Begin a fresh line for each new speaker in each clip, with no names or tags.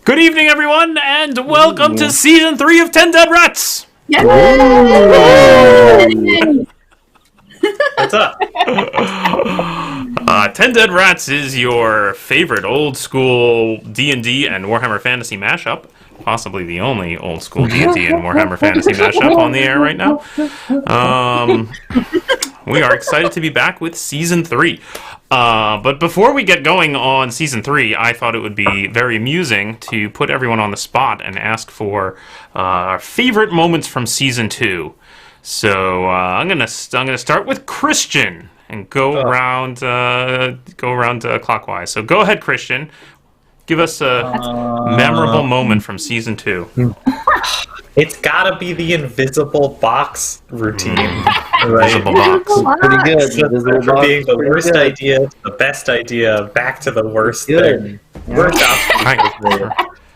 Good evening, everyone, and welcome to Season 3 of 10 Dead Rats!
Yay!
What's up?
10 Dead Rats is your favorite old-school D&D and Warhammer Fantasy mashup. Possibly the only old-school D&D and Warhammer Fantasy mashup on the air right now. We are excited to be back with Season 3. But before we get going on Season 3, I thought it would be very amusing to put everyone on the spot and ask for our favorite moments from Season 2. So I'm gonna start with Christian and go around clockwise. So go ahead, Christian. Give us a memorable moment from Season 2.
It's gotta be the invisible box routine. Right?
Invisible box.
Pretty good.
For being the worst idea, the best idea, back to the worst thing.
Yeah.
Worst option.
Right.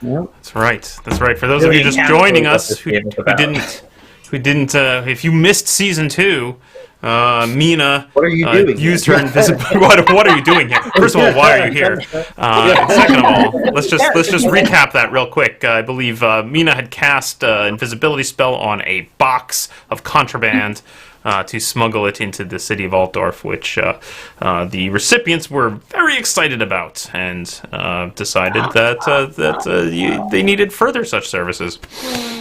That's right. That's right. For those of you just joining us who didn't, if you missed Season 2, Mina
What are you doing
used her invisible. What are you doing here? First of all, why are you here? Second of all, let's just recap that real quick. I believe Mina had cast invisibility spell on a box of contraband to smuggle it into the city of Altdorf, which the recipients were very excited about and decided that they needed further such services.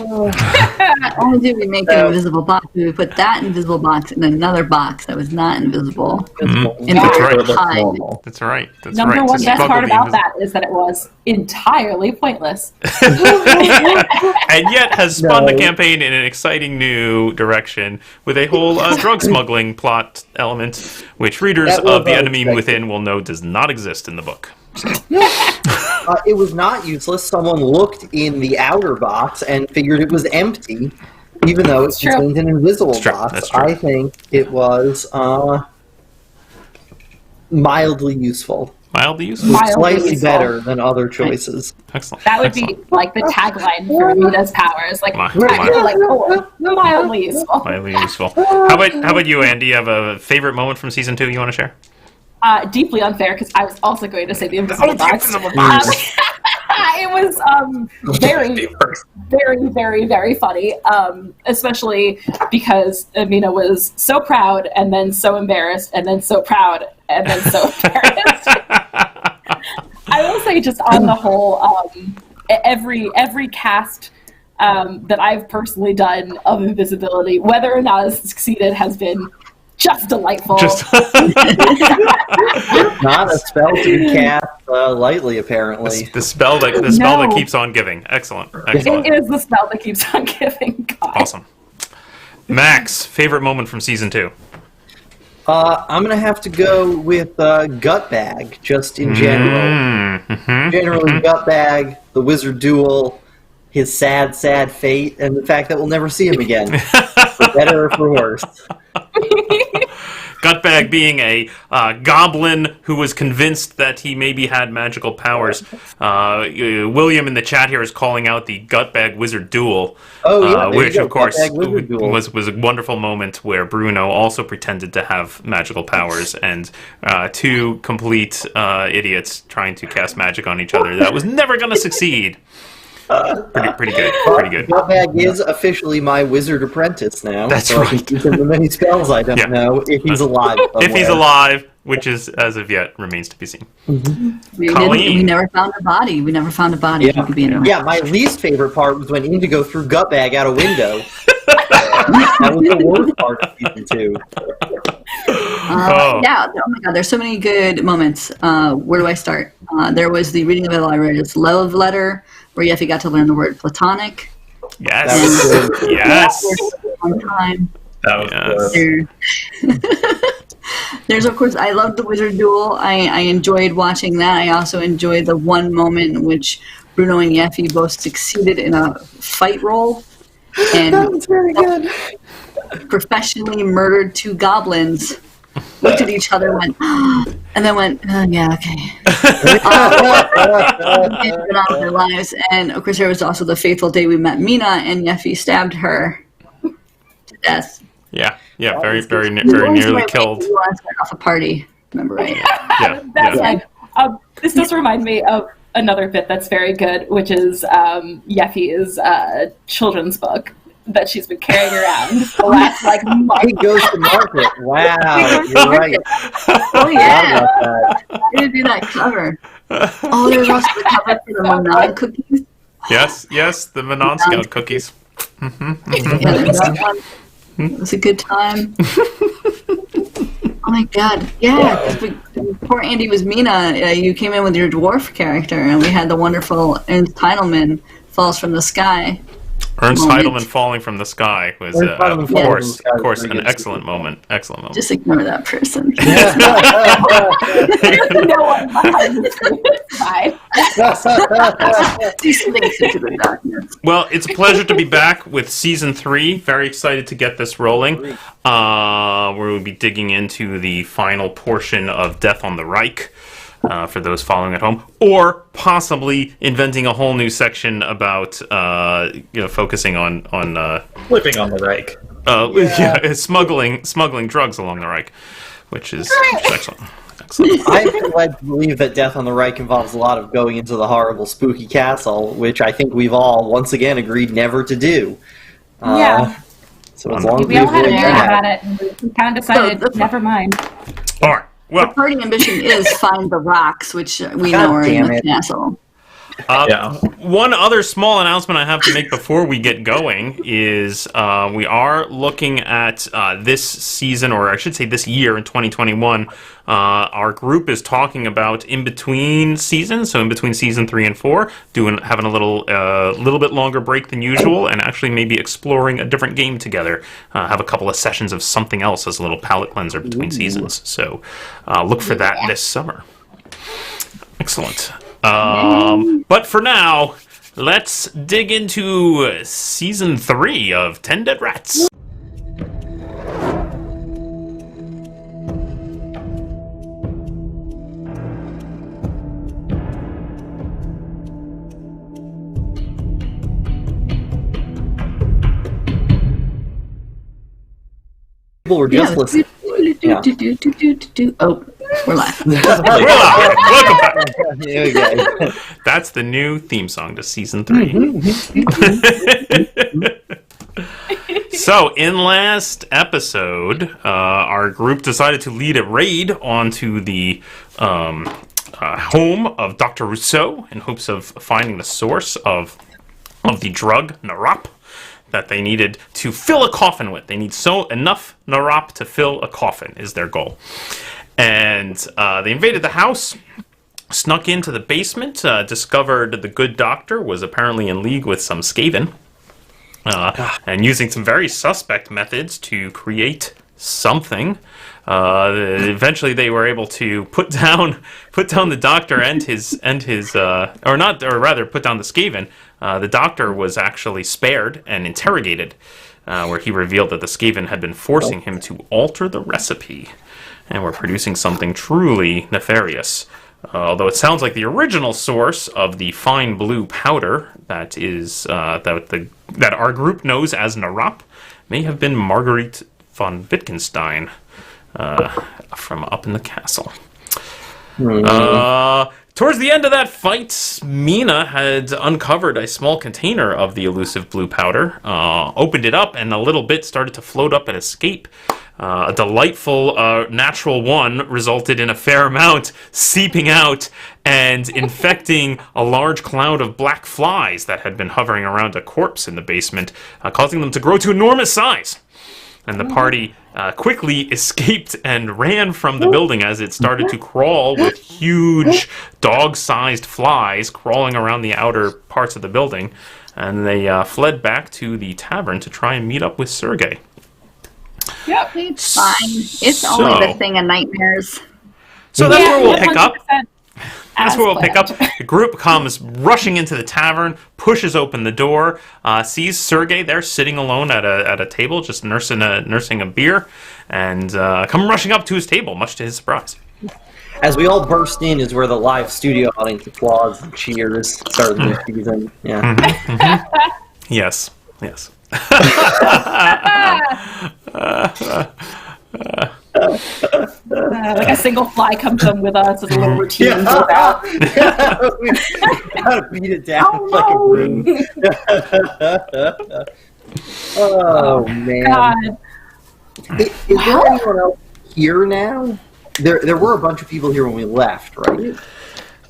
Not only did we make an invisible box, we put that invisible box in another box that was not invisible.
That's right. That's right. That's
Number
right.
one best part about that is that it was entirely pointless.
And yet has spun the campaign in an exciting new direction with a whole drug smuggling plot element, which readers of The Enemy Within will know does not exist in the book.
It was not useless. Someone looked in the outer box and figured it was empty, even though it contained an invisible box.
That's true.
I think it was mildly useful.
Mildly useful?
Slightly better than other choices.
Excellent.
That would be like the tagline for Mina's powers. Like, mildly useful.
Mildly useful. How about you, Andy? You have a favorite moment from Season 2 you want to share?
Deeply unfair, because I was also going to say the invisible box. It was very, very, very, very funny, especially because Mina was so proud, and then so embarrassed, and then so proud, and then so embarrassed. I will say, just on the whole, every cast that I've personally done of invisibility, whether or not it's succeeded, has been just delightful.
Not a spell to be cast lightly, apparently.
The spell that keeps on giving. Excellent.
It is the spell that keeps on giving. God.
Awesome. Max, favorite moment from Season 2?
I'm going to have to go with Gutbag, just in general. Generally, Gutbag, the wizard duel, his sad, sad fate, and the fact that we'll never see him again. For better or for worse.
Gutbag being a goblin who was convinced that he maybe had magical powers. William in the chat here is calling out the Gutbag Wizard Duel, which of course was a wonderful moment where Bruno also pretended to have magical powers, and two complete idiots trying to cast magic on each other. That was never going to succeed. Pretty good.
Gutbag is officially my wizard apprentice now.
That's
so
right.
I can teach him the many spells I don't know if he's alive somewhere.
If he's alive, which is, as of yet, remains to be seen.
We never found a body.
Yeah.
Who could be in it.
Yeah, my least favorite part was when Indigo threw Gutbag out a window. That was the worst part of Season 2.
Yeah, oh my god, there's so many good moments. Where do I start? There was the reading of the library's love letter, where Yeffi got to learn the word platonic.
Yes. Yes.
On time.
That was good.
There's, of course, I loved the wizard duel. I enjoyed watching that. I also enjoyed the one moment in which Bruno and Yeffi both succeeded in a fight roll. And
That was very good.
Professionally murdered two goblins, looked at each other, went, and then went, yeah, okay. Went on with their lives. And of course, there was also the fateful day we met Mina, and Yeffi stabbed her to death.
Yeah, very nearly killed.
Off a party, remember right?
Yeah.
This does remind me of another bit that's very good, which is Yeffi's children's book that she's been carrying around the last month.
He goes to market. Wow, you're right.
Oh yeah, I didn't do that cover. Oh, there's also the cover for the Monon cookies.
Yes, the Manon Scout cookies.
Yeah, that one. It was a good time. Oh my god, yeah. Before Andy was Mina, you came in with your dwarf character, and we had the wonderful Ernst Heidelman Falls from the Sky.
Ernst Heidelman falling from the sky was, of course, an excellent moment. Excellent moment.
Just ignore that person.
No one behind the screen.
These things into the darkness.
Well, it's a pleasure to be back with Season 3. Very excited to get this rolling. Where we'll be digging into the final portion of Death on the Reich. For those following at home, or possibly inventing a whole new section about focusing on
Living on the Reich.
smuggling drugs along the Reich, which is excellent.
I'm led to believe that Death on the Reich involves a lot of going into the horrible, spooky castle, which I think we've all once again agreed never to do.
Yeah.
So as long as
We all had a dream
that.
about it, and we kind of decided, never mind.
All right. Well,
The party ambition is find the rocks, which we know are in the castle.
one other small announcement I have to make before we get going is we are looking at this season, or I should say this year in 2021. Our group is talking about in between seasons, so in between season 3 and 4, having a little bit longer break than usual, and actually maybe exploring a different game together. Have a couple of sessions of something else as a little palate cleanser between seasons. So look for that this summer. Excellent. But for now, let's dig into season 3 of 10 Dead Rats.
People were just listening.
Oh, we're live.
Welcome back.
Here we go.
That's the new theme song to season 3. So, in last episode, our group decided to lead a raid onto the home of Dr. Rousseau in hopes of finding the source of the drug, Narop, that they needed to fill a coffin with. They need enough Narop to fill a coffin is their goal. And they invaded the house, snuck into the basement, discovered the good doctor was apparently in league with some Skaven, and using some very suspect methods to create something. Eventually, they were able to put down the doctor and his put down the Skaven. The doctor was actually spared and interrogated, where he revealed that the Skaven had been forcing him to alter the recipe, and were producing something truly nefarious. Although it sounds like the original source of the fine blue powder that is that our group knows as Narop may have been Marguerite von Wittgenstein from up in the castle. Towards the end of that fight, Mina had uncovered a small container of the elusive blue powder, opened it up, and a little bit started to float up and escape. A delightful natural one resulted in a fair amount seeping out and infecting a large cloud of black flies that had been hovering around a corpse in the basement, causing them to grow to enormous size. And the party quickly escaped and ran from the building as it started to crawl with huge dog-sized flies crawling around the outer parts of the building. And they fled back to the tavern to try and meet up with Sergei.
Yep, it's fine. It's only the thing of nightmares.
So that's where we'll pick up.
100%
That's where we'll pick up.
planned.
The group comes rushing into the tavern, pushes open the door, sees Sergei there sitting alone at a table, just nursing a beer, and come rushing up to his table, much to his surprise.
As we all burst in is where the live studio audience applauds and cheers started the new season. Yeah.
Yes.
Like I single fly comes in with us as a little routine.
Yeah. We gotta beat it down like a broom. Oh man!
God.
Is there anyone else here now? There were a bunch of people here when we left, right?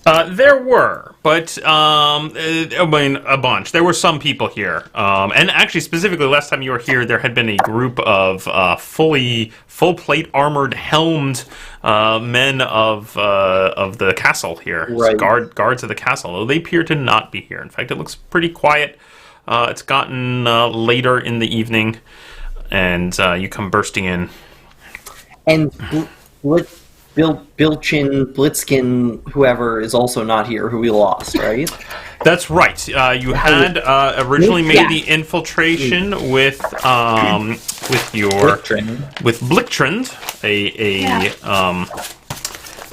There were, but I mean, a bunch. There were some people here, and actually, specifically, last time you were here, there had been a group of full plate armored, helmed men of the castle here,
right.
guards of the castle. Though they appear to not be here. In fact, it looks pretty quiet. It's gotten later in the evening, and you come bursting in.
And Bilchin, Blitzkin, whoever is also not here, who we lost, right?
That's right. You had originally made the infiltration with Blicktrend, a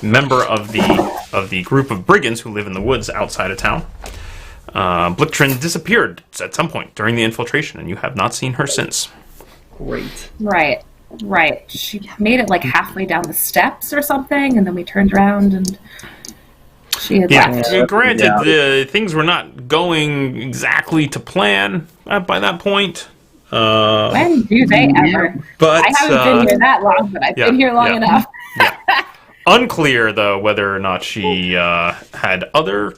member of the group of brigands who live in the woods outside of town. Blicktrend disappeared at some point during the infiltration, and you have not seen her since.
Great.
Right. She made it like halfway down the steps or something, and then we turned around and she had left.
Granted, things were not going exactly to plan by that point.
When do they ever?
But
I haven't been here that long, but I've been here long enough.
Unclear, though, whether or not she had other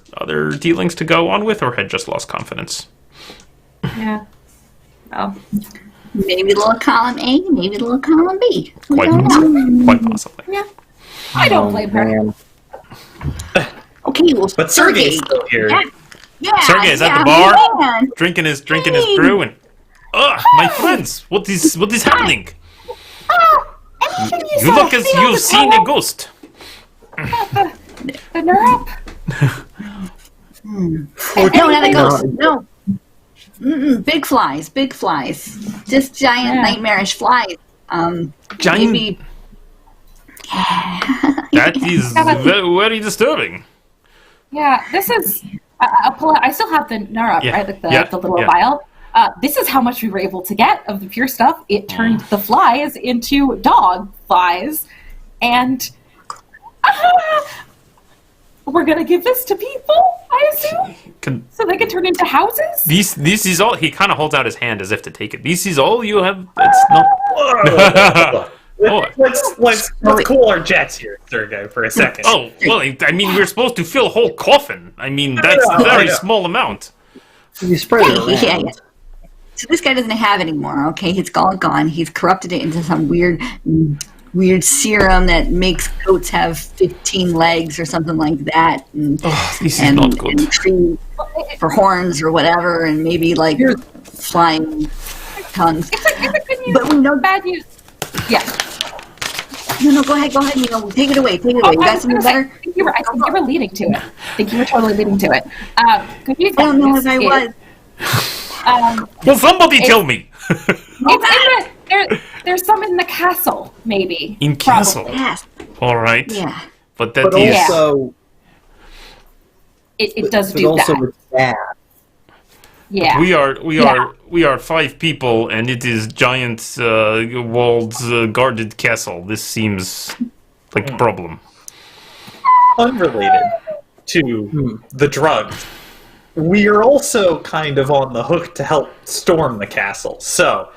dealings to go on with, or had just lost confidence.
Yeah. Well.
Maybe little column A, maybe little column B.
Quite possibly.
Yeah. I don't blame her.
Okay, well,
but Sergey's still here.
Yeah,
Sergey's at the bar, drinking his brew, and my friends, what is happening? You look as you've seen a ghost.
The neurope?
No, not a ghost. No. Big flies. Just giant nightmarish flies.
Giant.
Maybe...
That is very disturbing.
Yeah, this is. I still have the neurope, right? Like the little vial. This is how much we were able to get of the pure stuff. It turned the flies into dog flies, and we're gonna give this to people, I assume, so they can turn into houses.
This is all. He kind of holds out his hand as if to take it. This is all you have. It's not.
Let's cool our jets here, Sergey, for a second.
Oh well, I mean, we're supposed to fill a whole coffin. I mean, that's a very small amount.
You spread it around.
Yeah. So this guy doesn't have it anymore. Okay, it's all gone. He's corrupted it into some weird serum that makes goats have 15 legs or something like that, and
this is not good.
And trees for horns or whatever, and maybe like flying tongues.
It's a good news,
but we know
bad news. Yeah.
No, go ahead. You know, take it away. You got something better?
I think you were leading to it. I think you were totally leading to it. Good news.
I don't know if I was.
Well, somebody tell me.
There's some in the castle, maybe.
In castle.
Yes.
All right.
Yeah.
But
also,
it does
but
do
also
that.
It's bad.
Yeah.
We are 5 people, and it is giant walled guarded castle. This seems like a problem.
Unrelated to the drugs, we are also kind of on the hook to help storm the castle. So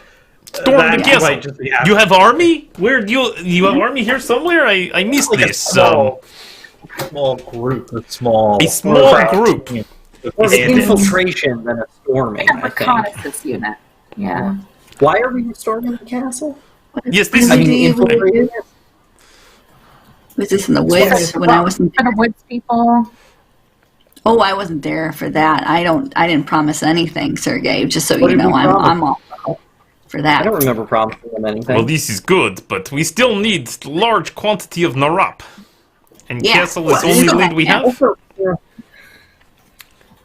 storm the castle. You have army? Where do you have army here somewhere? I missed
like
this.
Small group. A small
group.
More of an infiltration than a storming, I think.
Reconnaissance unit. Yeah.
Why are we storming the castle?
Yes, this
I mean, infiltrating it?
Was this in the woods when I wasn't
for the woods people?
Oh, I wasn't there for that. I didn't promise anything, Sergey. Just so you know, I'm all for that.
I don't remember promising them anything.
Well, this is good, but we still need large quantity of narap. And castle is the only lead we have.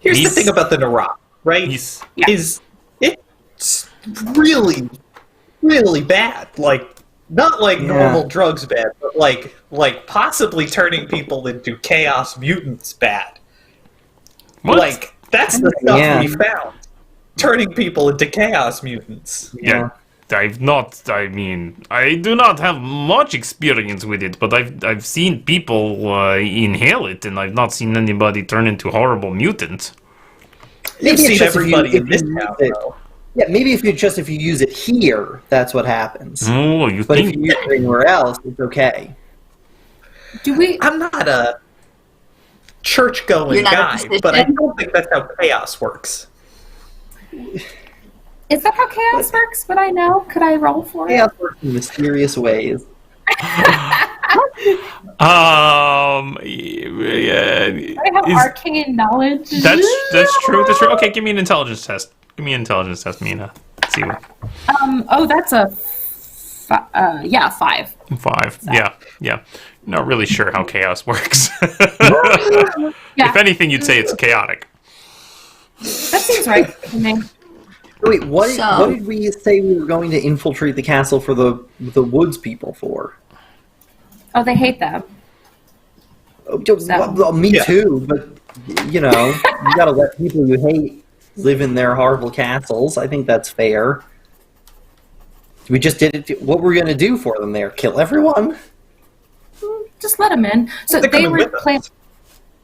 Here's the thing about the narap, right? Is it's really, really bad. Like, not like normal drugs bad, but like possibly turning people into chaos mutants bad.
What?
Like, that's the stuff we found. Turning people into chaos mutants.
Yeah. I've not. I mean, I do not have much experience with it, but I've seen people inhale it, and I've not seen anybody turn into horrible mutants.
You've seen everybody in this town, though.
Yeah, maybe if you use it here, that's what happens.
Oh, you
but
think?
If you use it anywhere else, it's okay.
I'm not a church-going guy, but I don't think that's how chaos works.
Is that how chaos works? Would I know? Could I roll for it?
Chaos works in mysterious ways.
Yeah,
I have arcane knowledge.
That's true. That's true. Okay, give me an intelligence test. Mina. Let's see what.
That's a 5.
5.
So.
Yeah. Not really sure how chaos works. If anything, you'd say it's chaotic.
That seems right to me.
Wait, what did we say we were going to infiltrate the castle for the woods people for?
Oh, they hate them.
Me too, but you gotta let people you hate live in their horrible castles. I think that's fair. We just did it. What were we gonna do for them there? Kill everyone?
Just let them in. So they were planning.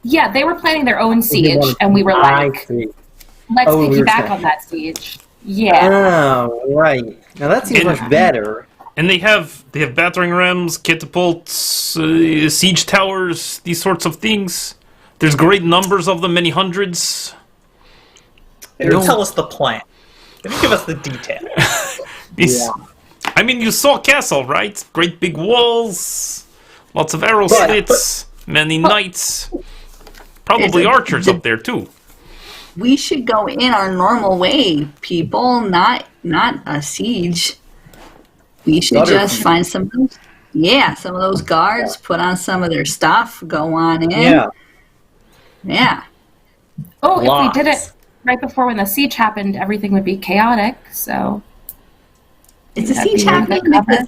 Yeah, they were planning their own siege, and we were like, "Let's piggyback on that siege." Yeah.
Oh, right. Now that seems much better.
And they have battering rams, catapults, siege towers, these sorts of things. There's great numbers of them, many hundreds.
Tell us the plan. Give us the detail.
I mean, you saw castle, right? Great big walls, lots of arrow slits, many knights, probably archers up there too.
We should go in our normal way, people, not a siege. We should just find some of those guards, put on some of their stuff, go on in. Yeah.
Oh, if we did it right before when the siege happened, everything would be chaotic, so...
Is the siege happening? Because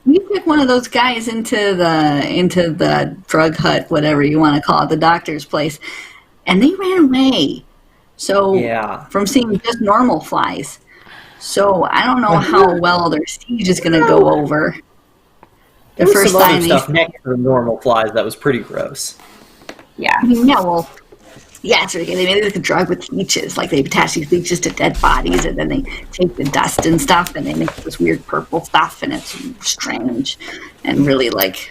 we took one of those guys into the drug hut, whatever you want to call it, the doctor's place, and they ran away. So, from seeing just normal flies. So, I don't know how well their siege is going to go over.
There was some other stuff next to the normal flies that was pretty gross.
Yeah.
It's really good. They made it like a drug with leeches. Like, they attach these leeches to dead bodies, and then they take the dust and stuff, and they make this weird purple stuff, and it's strange and really,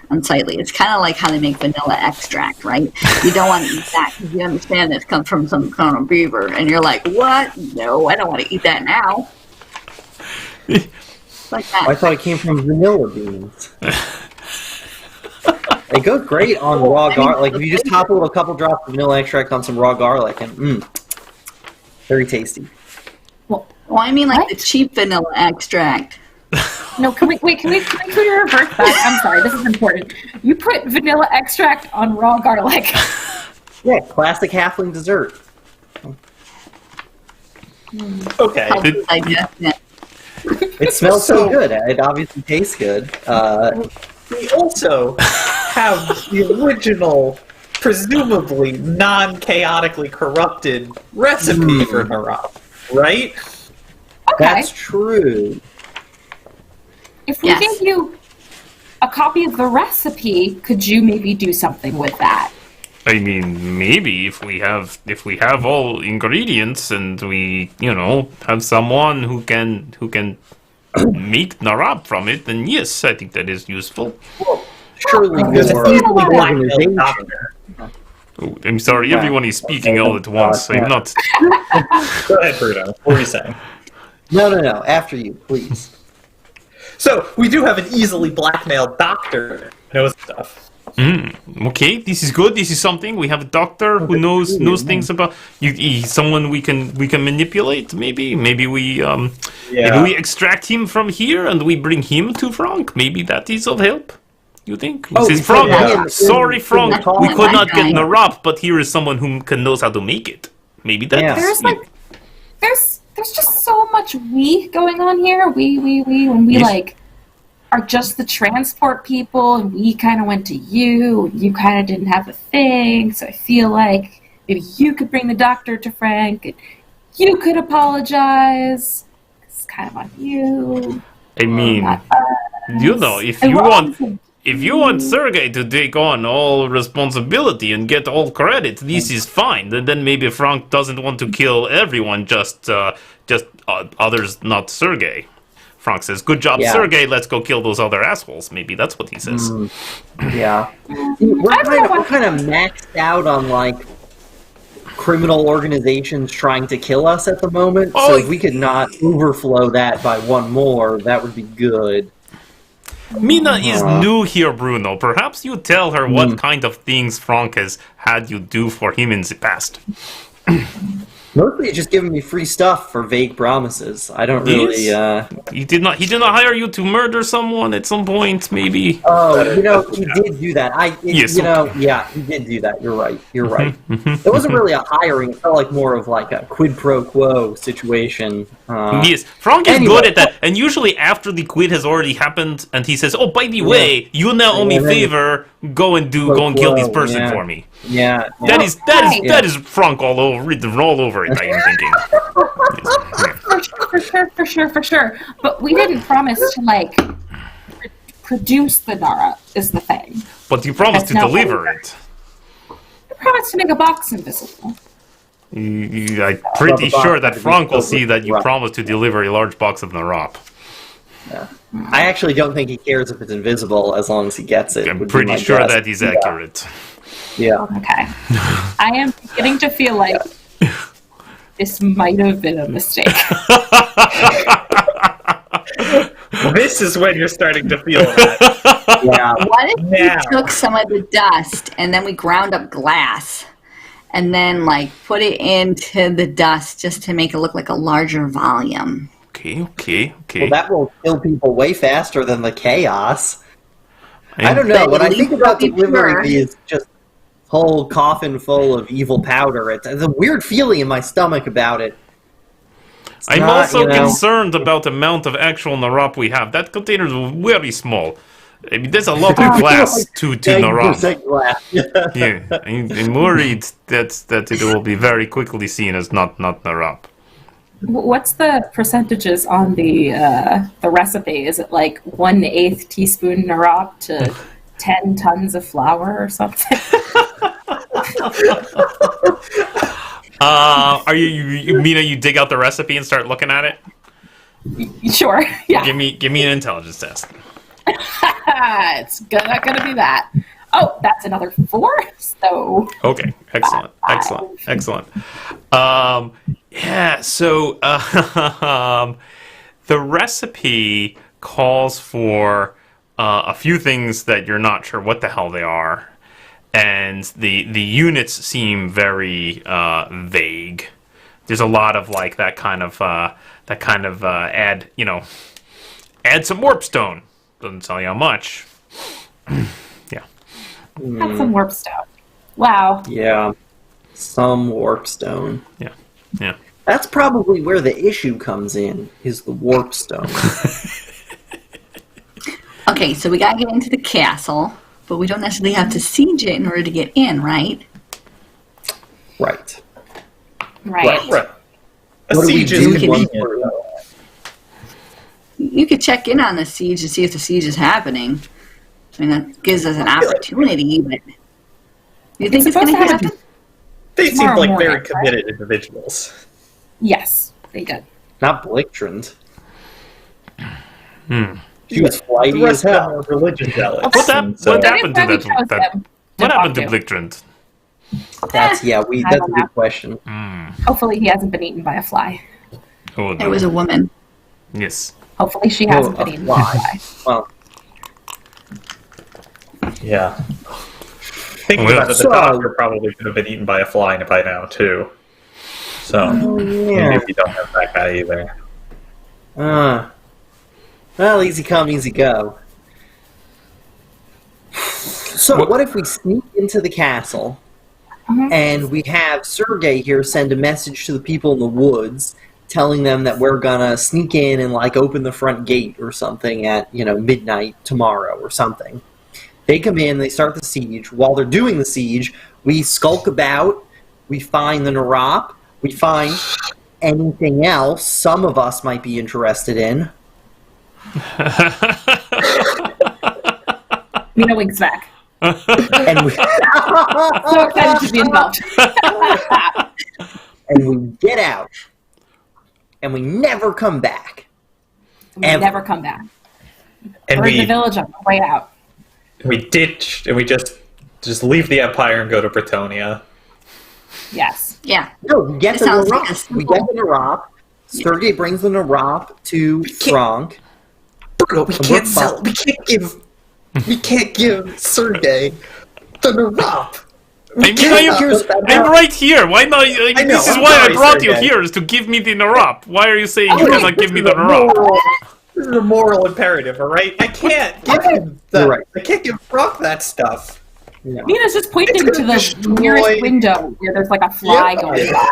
unsightly. It's kind of like how they make vanilla extract, right? You don't want to eat that because you understand it comes from some kind of beaver, and you're like, what? No, I don't want to eat that now. Like that.
I thought it came from vanilla beans. It goes great on raw garlic. Like, if you just top a couple drops of vanilla extract on some raw garlic, and very tasty.
Well, I mean the cheap vanilla extract.
No, can we reverse that? I'm sorry, this is important. You put vanilla extract on raw garlic.
Yeah, classic halfling dessert.
Okay.
It smells so good. It obviously tastes good.
We also have the original, presumably non-chaotically corrupted recipe for Narab, right?
Okay.
That's true.
If we gave you a copy of the recipe, could you maybe do something with that?
I mean, maybe if we have all ingredients and we, have someone who can make Narab from it, then yes, I think that is useful.
Well, surely
Oh, I'm sorry, everyone is speaking all at once. I'm not.
Go ahead, Bruno. What were you saying?
No. After you, please.
So we do have an easily blackmailed doctor who knows stuff.
Okay, this is good. This is something. We have a doctor who knows things about you. Someone we can manipulate. Maybe we extract him from here and we bring him to Frank. Maybe that is of help. You think? He says, Frank, sorry, Frank, we could not get Narab, but here is someone who knows how to make it. Maybe that.
There's just so much we going on here. We when we are just the transport people, and we kind of went to you, and you kind of didn't have a thing, so I feel like maybe you could bring the doctor to Frank, and you could apologize. It's kind of on you.
I mean, if you want Sergei to take on all responsibility and get all credit, this is fine. Then maybe Frank doesn't want to kill everyone, just others, not Sergei. Frank says, "Good job, Sergei. Let's go kill those other assholes." Maybe that's what he says.
Yeah, we're kind of maxed out on like criminal organizations trying to kill us at the moment. So if we could not overflow that by one more, that would be good.
Mina is new here, Bruno. Perhaps you tell her what kind of things Frank has had you do for him in the past.
Mostly just giving me free stuff for vague promises. I don't really,
He did not hire you to murder someone at some point, maybe?
Oh, he did do that. He did do that. You're right. It wasn't really a hiring. It felt like more of like a quid pro quo situation.
Yes, Frank is good at that. And usually after the quid has already happened, and he says, "Oh, by the way, you now owe me a favor. Go and kill this person for me."
Yeah.
That is Frank all over it, I am thinking.
For sure. But we didn't promise to, like, produce the Nara, is the thing.
But you promised to deliver it.
We promised to make a box invisible.
I'm pretty sure that Frank will see that you promised to deliver a large box of Narop.
Yeah. I actually don't think he cares if it's invisible as long as he gets it.
I'm pretty sure that is accurate.
Yeah.
Okay. I am beginning to feel like this might have been a mistake.
This is when you're starting to feel that.
Yeah.
What if we took some of the dust and then we ground up glass and then like put it into the dust just to make it look like a larger volume?
Okay.
Well, that will kill people way faster than the chaos. I don't know. When I think about delivering these just whole coffin full of evil powder, there's a weird feeling in my stomach about it.
I'm also concerned about the amount of actual Narop we have. That container is very small. I mean, there's a lot of glass to Narop. Yeah, I'm worried that it will be very quickly seen as not Narop.
What's the percentages on the recipe? Is it like 1/8 teaspoon Narop to 10 tons of flour or something?
Are you Mina? You dig out the recipe and start looking at it.
Sure. Yeah.
Give me an intelligence test.
It's not gonna be that. Oh, that's another 4. So.
Okay. Excellent. Yeah. So the recipe calls for a few things that you're not sure what the hell they are. And the units seem very vague. There's a lot of like that kind of add some warpstone. Doesn't tell you how much. Yeah.
Add some warpstone. Wow.
Yeah. Some warpstone.
Yeah.
That's probably where the issue comes in, is the warpstone.
Okay, so we gotta get into the castle. But we don't necessarily have to siege it in order to get in, right?
Right.
A siege is convenient.
You could check in on the siege to see if the siege is happening. I mean, that gives us an opportunity, but you think it's going to happen?
They seem like very committed individuals.
Yes, they did.
Not Blicktrand. She was flighty
The
as
rest of them
hell.
are religion zealots.
What happened to that? What happened to Blicktrand?
That's a good question.
Hopefully he hasn't been eaten by a fly.
Oh,
It was a woman.
Yes.
Hopefully she hasn't been eaten by a fly.
Well,
yeah. Thinking about it, the doctor probably should have been eaten by a fly by now, too. So, maybe if you don't have that guy either.
Well, easy come, easy go. So, what if we sneak into the castle, and we have Sergei here send a message to the people in the woods, telling them that we're gonna sneak in and, like, open the front gate or something at, midnight tomorrow or something. They come in, they start the siege. While they're doing the siege, we skulk about, we find the Narop, we find anything else some of us might be interested in.
Mina winks back.
And we,
So excited to be involved.
and we get out. And we never come back.
We
Ever.
never come back.
And
We're in the
we
village on the way out.
ditch, and we just leave the Empire and go to Britonia.
Yes.
Yeah.
No, we get
It
the
sounds like a
Narop. We get the Narop. Sergey brings the Narop to Frank.
Bruno, we can't sell. We can't give Sergey the Narop.
I'm right here. Why not? Like,
I know,
this is
I'm
why I
sorry,
brought you
Sergey.
here, is to give me the Narop. Why are you saying you cannot give me the Narop?
This is a moral imperative, all right? I can't give him
You're right.
I can't give Frank that stuff.
No.
Mina's just pointing
It's
to
gonna
the
destroy-
nearest window where there's like a fly
Yeah.
going by.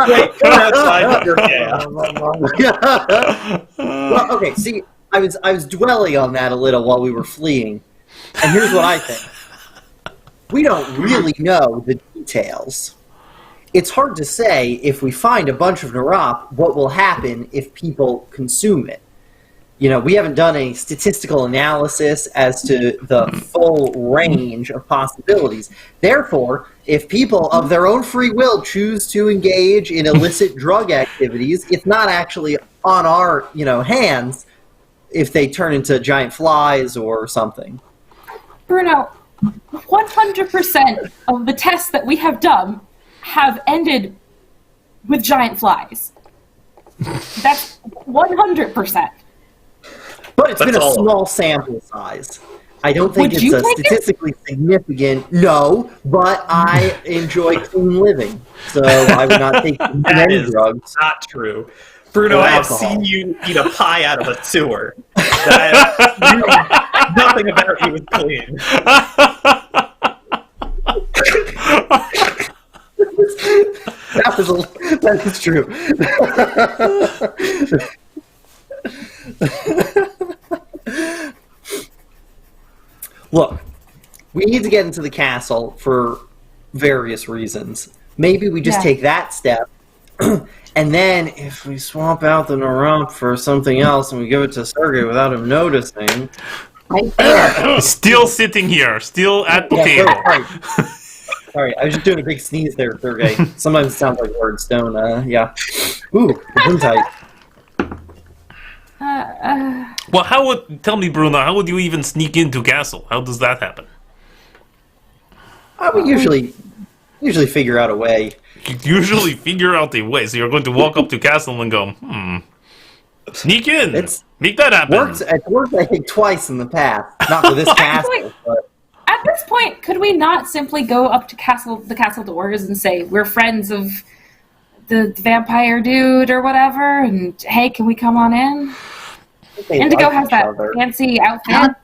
Wait, go outside. You're
Well, okay, see, I was dwelling on that a little while we were fleeing. And here's what I think. We don't really know the details. It's hard to say if we find a bunch of Narop, what will happen if people consume it. You know, we haven't done a statistical analysis as to the full range of possibilities. Therefore, if people of their own free will choose to engage in illicit drug activities, it's not actually on our, hands if they turn into giant flies or something.
Bruno, 100% of the tests that we have done have ended with giant flies. That's 100%.
But it's been a
all.
small sample size. I don't think
Would
it's
you
a
take it?
statistically significant, no, but I enjoy clean living. So I would not take
That
many
is
drugs.
not true. Bruno,
Or
I have
alcohol.
seen you eat a pie out of a sewer. Nothing about you is clean.
That is true. Look, we need to get into the castle for various reasons. Maybe we just
Yeah.
take that step, and then if we swap out the Narump for something else and we give it to Sergey without him noticing...
Right there.
Still sitting here, still at the table.
Sorry, I was just doing a big sneeze there, Sergey. Sometimes it sounds like words don't, yeah. Ooh, tight.
Well, tell me, Bruno, how would you even sneak into castle? How does that happen?
I would usually figure out a way.
You usually figure out a way, so you're going to walk up to castle and go, sneak in, make that happen.
It's worked, I think, twice in the past. Not for this castle, but...
At this point, could we not simply go up to the castle doors and say, we're friends of the vampire dude or whatever, and hey, can we come on in?
They
Indigo
like
has
each
that
other.
fancy outfit.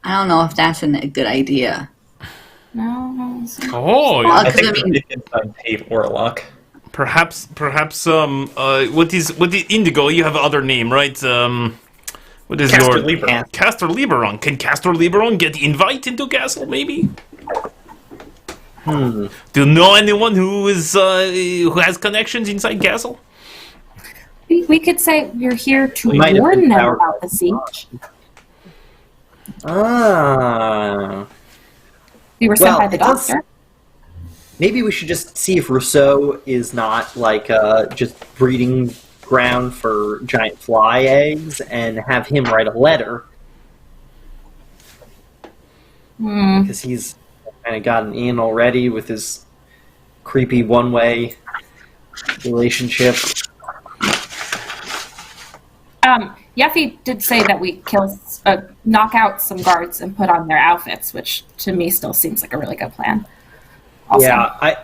I don't know if that's a good idea.
No.
Oh,
Well,
I
'cause
think
I mean-
we can find Pave Warlock.
perhaps, what is Indigo? You have other name, right? What is
Castor
your
Lieberon.
Castor Lieberon? Can Castor Lieberon get invite into castle? Maybe. Do you know anyone who has connections inside castle?
We could say we're here to
We might have
warn
been
them
powerful.
about the siege.
Ah.
We were sent
Well,
by the
it does-
doctor.
Maybe we should just see if Rousseau is not like just breeding ground for giant fly eggs and have him write a letter. Because he's kind of gotten in already with his creepy one-way relationship.
Yeffi did say that we knock out some guards and put on their outfits, which to me still seems like a really good plan. Also.
Yeah,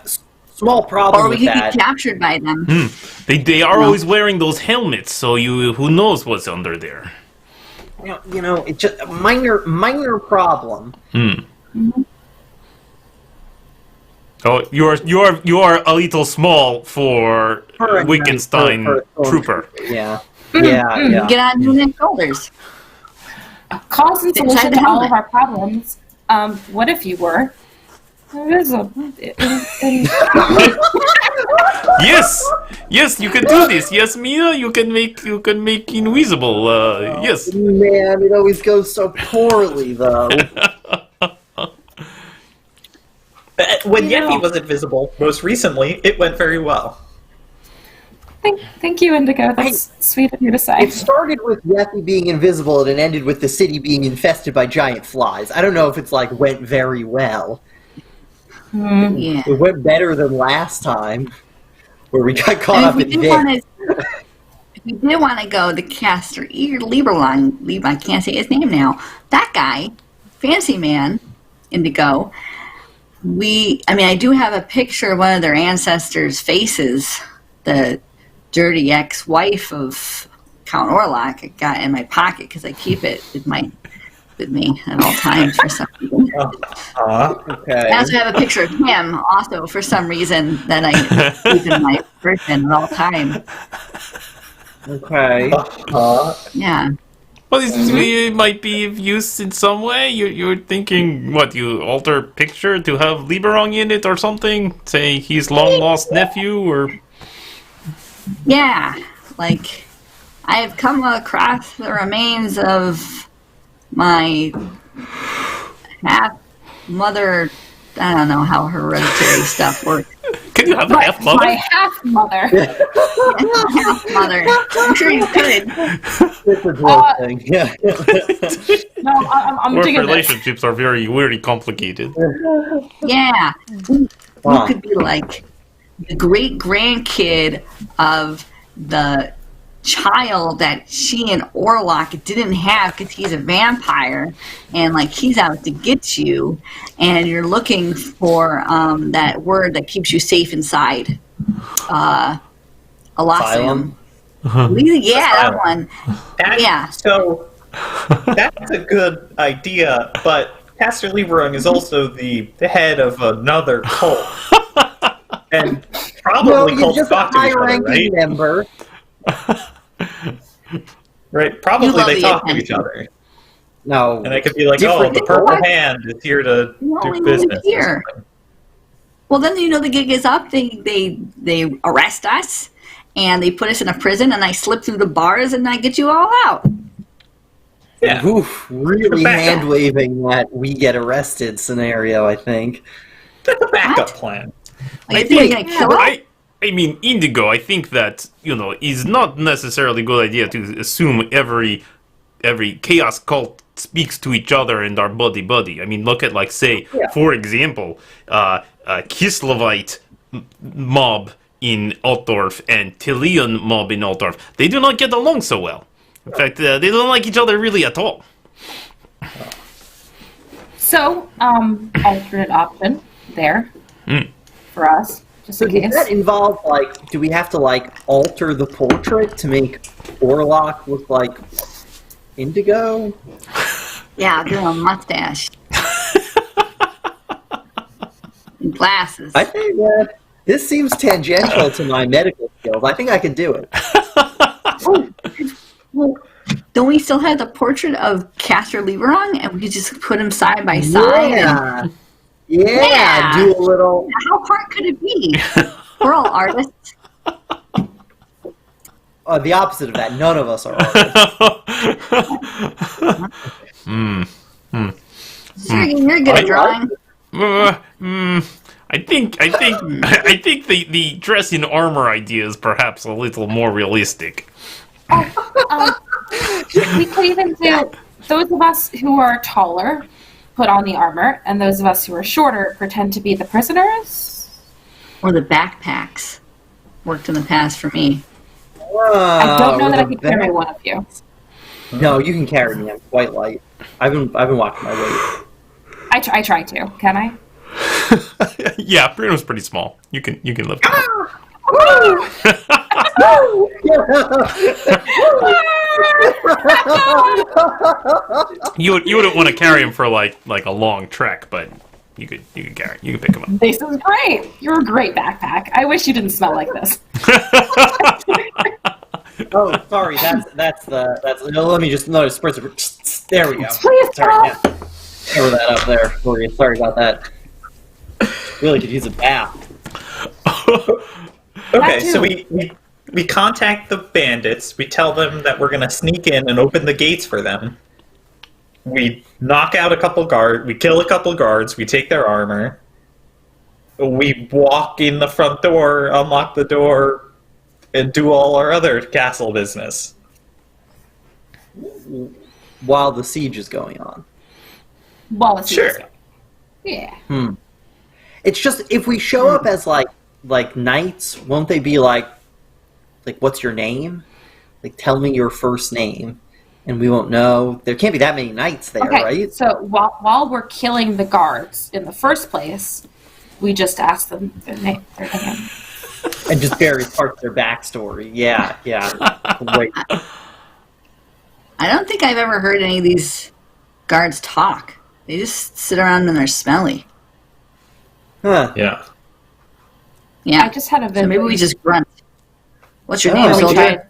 small problem
Or we
with
could
that.
get captured by them.
They are always wearing those helmets, so who knows what's under there.
You know, it's just a minor problem.
Oh, you are a little small for
For
Wittgenstein
for a
trooper.
Yeah. Yeah.
Get on your shoulders.
Cause and
Inside
solution
the
to all of
helmet.
our problems. What if you were
Yes, you can do this. Yes, Mina, you can make invisible. Yes.
Man, it always goes so poorly, though.
When Yeffi was invisible, most recently, it went very well.
Thank you, Indigo. That's sweet of you to say.
It started with Yeffi being invisible, and it ended with the city being infested by giant flies. I don't know if it's went very well.
Yeah.
It went better than last time, where we got caught up in this.
If you did want to go the caster Lieberlang, I can't say his name now. That guy, Fancy Man, Indigo. I do have a picture of one of their ancestors' faces. The dirty ex-wife of Count Orlok. I got it in my pocket because I keep it with me at all times for some reason.
Okay.
I also have a picture of him also for some reason that I keep in my person at all times.
Okay.
Yeah.
Well, it might be of use in some way. You're thinking, what, you alter picture to have Lieberong in it or something? Say he's long-lost nephew, or...
Yeah, I have come across the remains of my half-mother. I don't know how hereditary stuff works.
Can you have a half-mother?
My half-mother.
Half-mother. I'm sure you could.
It's a real thing. Yeah.
No, I'm
Work
digging
relationships are very complicated.
Yeah. You could be the great-grandkid of the child that she and Orlok didn't have because he's a vampire, and he's out to get you, and you're looking for that word that keeps you safe inside. Elysium. Yeah, that one.
So that's a good idea, but Pastor Lieberung is also the head of another cult. And probably cults talk to each other, right?
Member.
Right, probably they talk to each other.
No.
And I could be like, the purple hand is here to do business.
Here. Well, then the gig is up. They arrest us, and they put us in a prison, and I slip through the bars, and I get you all out.
Yeah.
Oof, really hand-waving that we get arrested scenario, I think.
That's a backup plan.
I think you're going to kill us?
I mean, Indigo, I think that, is not necessarily a good idea to assume every chaos cult speaks to each other and are buddy-buddy. I mean, look at, for example, Kislevite mob in Altdorf and Tilian mob in Altdorf. They do not get along so well. In fact, they don't like each other really at all.
So, alternate option there for us.
So does that involve, do we have to, alter the portrait to make Orlok look like Indigo?
Yeah, give him a mustache. And glasses.
I think that this seems tangential to my medical skills. I think I can do it.
Well, don't we still have the portrait of Caster Lieberong, and we could just put him side by side?
Yeah. Yeah, do a little...
How hard could it be? We're all artists.
The opposite of that. None of us are artists.
Sure, you're good at drawing.
I think the dress in armor idea is perhaps a little more realistic.
We could even do those of us who are taller put on the armor, and those of us who are shorter pretend to be the prisoners.
Or the backpacks. Worked in the past for me.
I don't know that I could carry one of you.
No, you can carry me. I'm quite light. I've been watching my weight.
I try to. Can I?
Yeah, Bruno's pretty small. You can lift him. You wouldn't want to carry him for like a long trek, but you could carry. You can pick him up.
This is great. You're a great backpack. I wish you didn't smell like this.
Oh, sorry. That's. No, let me just spritz it. There we go.
Please
sorry, yeah. Cover that up there for you. Sorry about that. Really could use a bath.
Okay, so we contact the bandits. We tell them that we're going to sneak in and open the gates for them. We knock out a couple guards. We kill a couple guards. We take their armor. We walk in the front door, unlock the door, and do all our other castle business.
While the siege is going on.
Well, it's
Sure.
Yeah.
It's just, if we show up as, like knights, won't they be like, what's your name? Like, tell me your first name. And we won't know. There can't be that many knights there, right?
So while we're killing the guards in the first place, we just ask them their name.
And just various parts of their backstory. Yeah. Wait.
I don't think I've ever heard any of these guards talk. They just sit around and they're smelly.
Huh.
Yeah.
Yeah.
I just had a vision.
So maybe we just grunt. What's your name, soldier?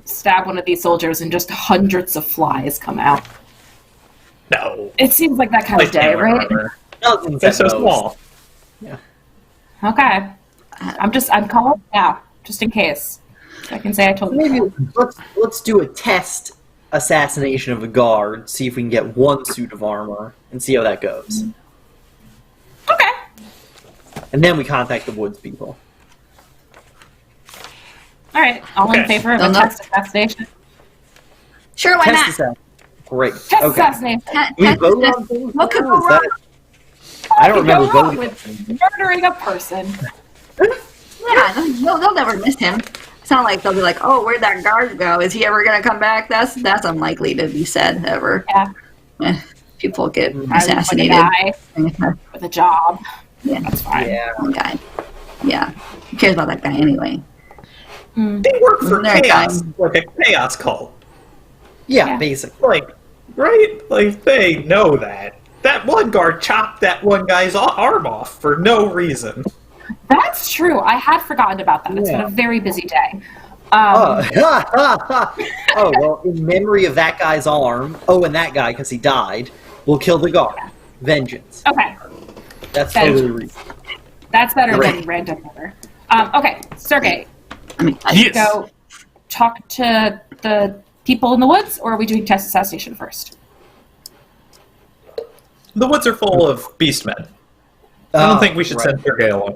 Stab one of these soldiers and just hundreds of flies come out.
No.
It seems like that kind of day, right?
They're
so small.
Yeah.
Okay. I'm calling now, just in case. I can say I told you.
Maybe let's do a test assassination of a guard, see if we can get one suit of armor, and see how that goes.
Okay.
And then we contact the woods people.
All right. All in favor of a test assassination?
Sure, why
Test
not?
Great.
Test
Okay.
assassination.
We vote on things?
What could
now?
go
Is that- I don't remember
Go wrong
voting.
with murdering a person.
Yeah, they'll never miss him. It's not like they'll be like, "Oh, where'd that guard go? Is he ever going to come back?" That's unlikely to be said ever.
Yeah.
People get
I
assassinated.
would die with a job.
Yeah,
That's fine.
Yeah.
one guy. Yeah, who cares about that guy anyway?
They work for
Wasn't there a
chaos,
time-
like a chaos cult.
Yeah, basically.
Like, right? Like, they know that. That one guard chopped that one guy's arm off for no reason.
That's true. I had forgotten about that. It's been
Yeah.
a very busy day.
Oh, well, in memory of that guy's arm, and that guy, because he died, we'll kill the guard. Vengeance.
Okay.
That's
Vengeance.
totally reasonable.
That's better
Great.
than random murder. Okay, Sergey,
I mean,
I should go talk to the people in the woods, or are we doing test assassination first?
The woods are full of beastmen. I don't think we should send Sergey alone.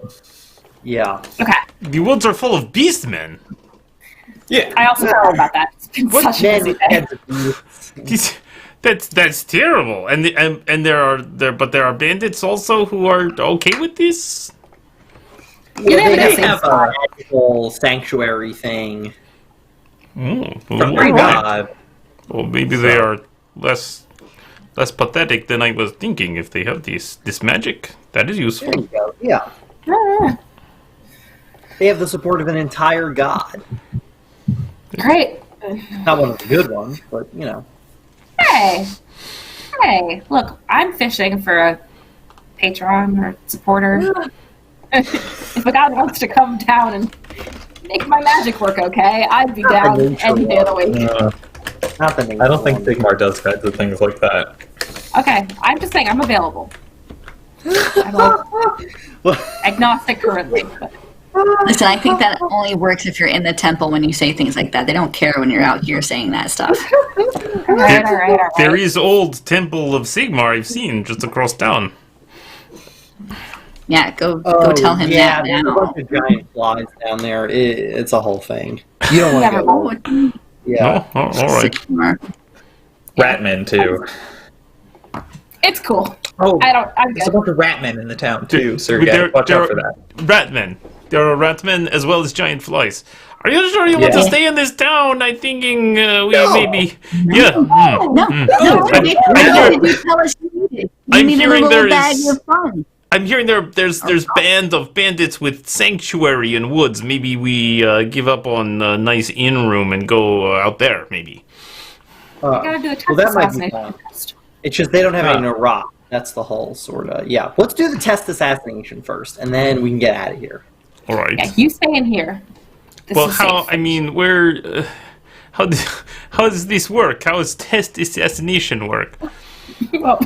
Yeah.
Okay.
The woods are full of beastmen.
Yeah.
I also forgot about that. It's been such a
Men
busy
with
day.
heads of beasts.
That's terrible. And there are bandits also who are okay with this.
Yeah,
they
they have a magical sanctuary thing.
Oh,
From
all
their
right.
god.
Well, maybe they are less pathetic than I was thinking. If they have this magic, that is
There
useful.
you go. Yeah. They have the support of an entire god.
Great.
Not one of the good ones, but, you know.
Hey, look, I'm fishing for a patron or supporter. If a god wants to come down and make my magic work okay, I'd be down any day of the week.
Not the name.
I don't think Sigmar does kinds of things like that.
Okay, I'm just saying I'm available. I'm agnostic currently. But
listen, I think that only works if you're in the temple when you say things like that. They don't care when you're out here saying that stuff.
all right.
There is old temple of Sigmar I've seen just across town.
Yeah, go tell him
yeah,
that
there's a
now.
bunch of giant flies down there. It's a whole thing. You don't want to go. Yeah.
Oh, all right.
Ratmen, too.
It's cool.
Oh,
I'm
there's a
good.
bunch of ratmen in the town, too, Sergey.
There-
Watch
there
out for
are-
that.
Ratmen. There are ratmen as well as giant flies. Are you sure you want to
Yeah.
stay in this town? I'm thinking we maybe. Yeah.
No,
I'm
tell us you needed. You
I'm
needed a
hearing
little
there
bag
is-
of fun.
I'm hearing there's band of bandits with sanctuary in woods. Maybe we give up on a nice inn room and go out there. Maybe.
Gotta do the test
Well, that might be
assassination
fun.
first.
It's just they don't have any rock. That's the whole sort of. Yeah. Let's do the test assassination first, and then we can get out of here.
All right.
Yeah, you stay in here. This
Well,
is
how?
safe.
I mean, where? How does this work? How does test assassination work?
Well,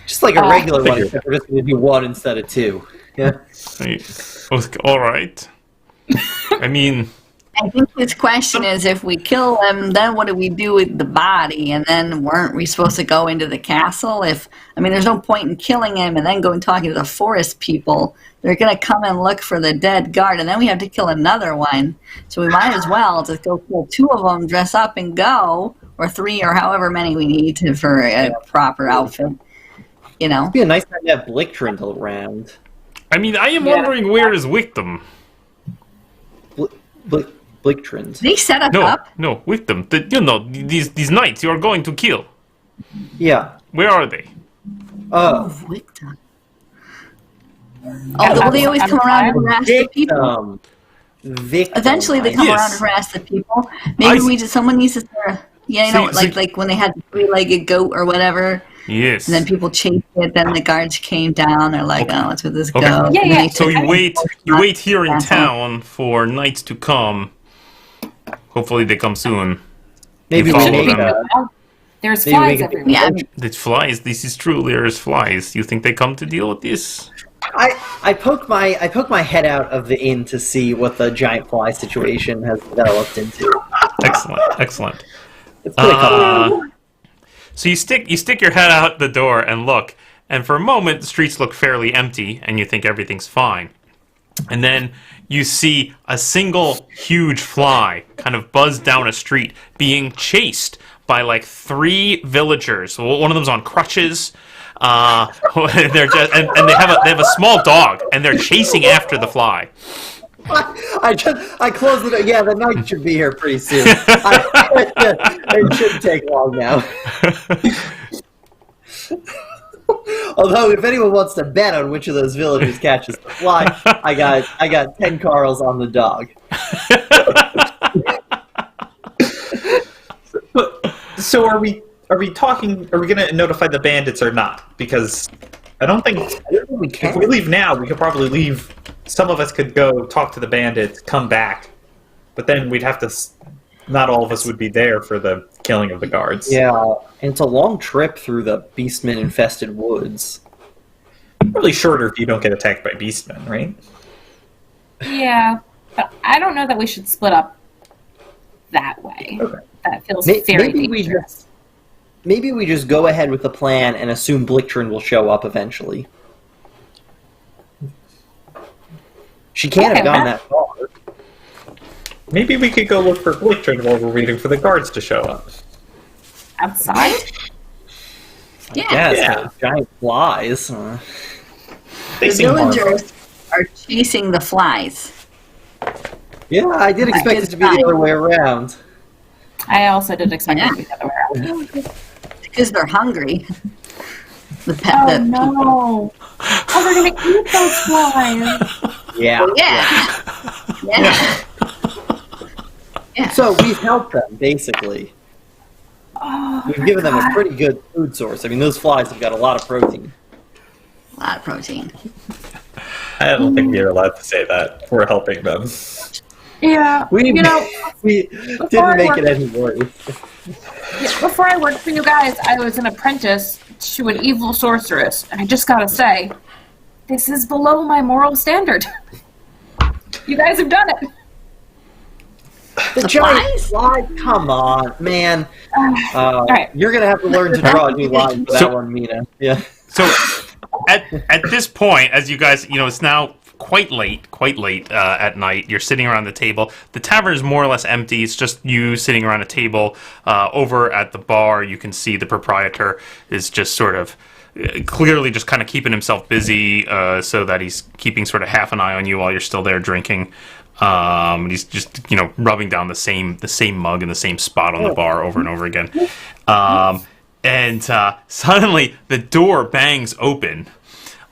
Just like a regular one, except we're just going to do 1 instead of 2. Yeah.
All right. I mean,
I think his question is, if we kill him, then what do we do with the body? And then weren't we supposed to go into the castle? There's no point in killing him and then going talking to the forest people. They're going to come and look for the dead guard, and then we have to kill another one. So we might as well just go kill 2 of them, dress up, and go, or 3, or however many we need for a proper outfit.
It'd be a nice time to have Blicktrend around.
I mean, I am wondering where is Victim?
Blicktrend.
They set us up?
No, Victim. These knights you are going to kill.
Yeah.
Where are they?
Victim. Well, they always come around and harass the people.
Victim.
Eventually, they come around and harass the people. Maybe someone needs to start. Like when they had the 3-legged goat or whatever.
Yes.
And then people chased it. Then the guards came down. They're like, "Oh, let's let this go."
Yeah.
So you wait here in town for knights to come. Hopefully, they come soon.
Maybe we make
There's flies everywhere.
Yeah.
It's flies. This is true. There's flies. You think they come to deal with this?
I poke my head out of the inn to see what the giant fly situation has developed into.
Excellent.
It's been a couple.
So you stick your head out the door and look, and for a moment the streets look fairly empty, and you think everything's fine. And then you see a single huge fly kind of buzz down a street, being chased by like 3 villagers. One of them's on crutches. They're just, and they have a small dog, and they're chasing after the fly.
I closed it. Yeah, the knight should be here pretty soon. It shouldn't take long now. Although, if anyone wants to bet on which of those villagers catches the fly, I got 10 Carls on the dog.
So are we talking? Are we going to notify the bandits or not? Because I don't think
we can.
If we leave now, we could probably leave. Some of us could go talk to the bandits, come back, but then we'd have to. Not all of us would be there for the killing of the guards.
Yeah, and it's a long trip through the beastmen-infested woods.
Probably shorter if you don't get attacked by beastmen, right?
Yeah, but I don't know that we should split up that way.
Okay.
That feels very dangerous.
Maybe we just go ahead with the plan and assume Blicktrend will show up eventually. She can't have gone that far.
Maybe we could go look for Blicktrend while we're waiting for the guards to show up.
Outside?
Yeah. Giant flies.
The villagers are chasing the flies.
Yeah, I did expect it to be the other way around.
I also did expect it to be the other way around.
Because they're hungry.
No. Oh, we're going to eat those flies.
Yeah.
Yeah.
So we've helped them, basically. We've given them a pretty good food source. I mean, those flies have got a lot of protein.
A lot of protein.
I don't think we're allowed to say that. We're helping them.
Yeah.
We didn't make it any worse.
Yeah, before I worked for you guys, I was an apprentice to an evil sorceress. And I just gotta say, this is below my moral standard. You guys have done it.
The giant fly? Come on, man.
Right.
You're going to have to learn to draw a new line for that one, Mina. Yeah.
So, at this point, as you guys, it's now quite late at night. You're sitting around the table. The tavern is more or less empty. It's just you sitting around a table. Over at the bar, you can see the proprietor is just sort of clearly just kind of keeping himself busy so that he's keeping sort of half an eye on you while you're still there drinking. He's just, rubbing down the same mug in the same spot on the bar over and over again. And suddenly the door bangs open,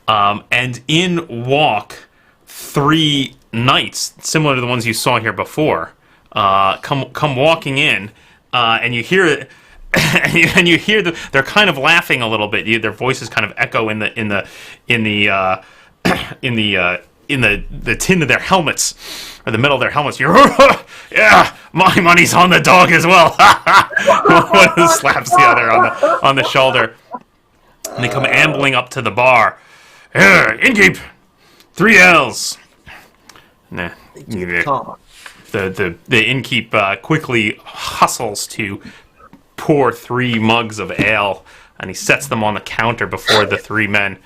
and in walk 3 knights, similar to the ones you saw here before. Come walking in, and you hear and you hear they're kind of laughing a little bit. Their voices kind of echo in the tin of their helmets, or the metal of their helmets. Yeah, my money's on the dog as well. One of them slaps the other on the shoulder. And they come ambling up to the bar. Here, innkeep! 3 L's. Nah. The innkeep quickly hustles to pour 3 mugs of ale, and he sets them on the counter before the 3 men.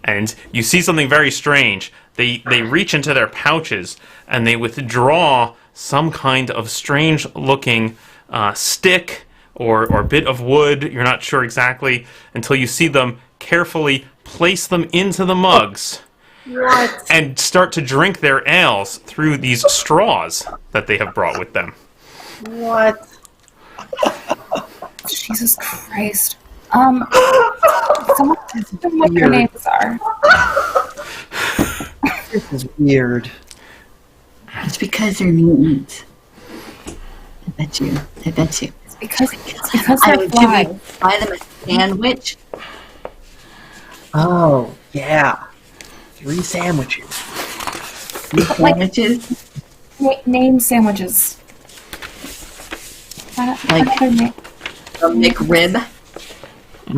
And you see something very strange. They reach into their pouches, and they withdraw some kind of strange-looking stick or bit of wood, you're not sure exactly, until you see them carefully place them into the mugs.
What?
And start to drink their ales through these straws that they have brought with them.
What?
Jesus Christ. Someone ask them what their names are.
This is weird.
It's because they're mutants. I bet you.
It's because
I
they're
would
flies.
buy them a sandwich.
Oh, yeah. 3 sandwiches.
3 sandwiches.
Name sandwiches.
Like a McRib.
I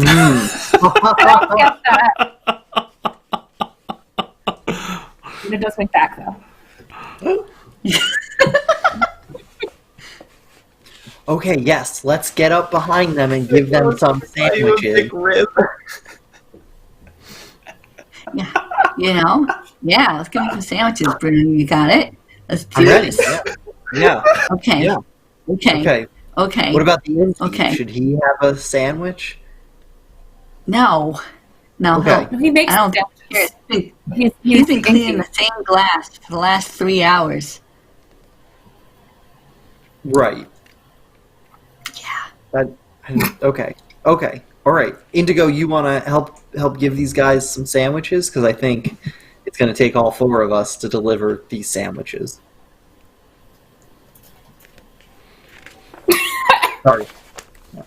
don't get that. It does make back though.
Okay, yes, let's get up behind them and give them some sandwiches.
Yeah. You know? Yeah, let's give them some sandwiches, Bruno. You got it? Let's do
I'm ready.
this.
Yeah.
Okay.
Yeah.
Okay.
Okay. What about the innkeep?
Okay.
Should he have a sandwich?
No.
Okay.
He makes
I don't
sandwiches.
think he's been cleaning the same glass for the last 3 hours.
Right.
Yeah.
Okay. All right. Indigo, you want to help give these guys some sandwiches? Because I think it's going to take all 4 of us to deliver these sandwiches. Sorry. No.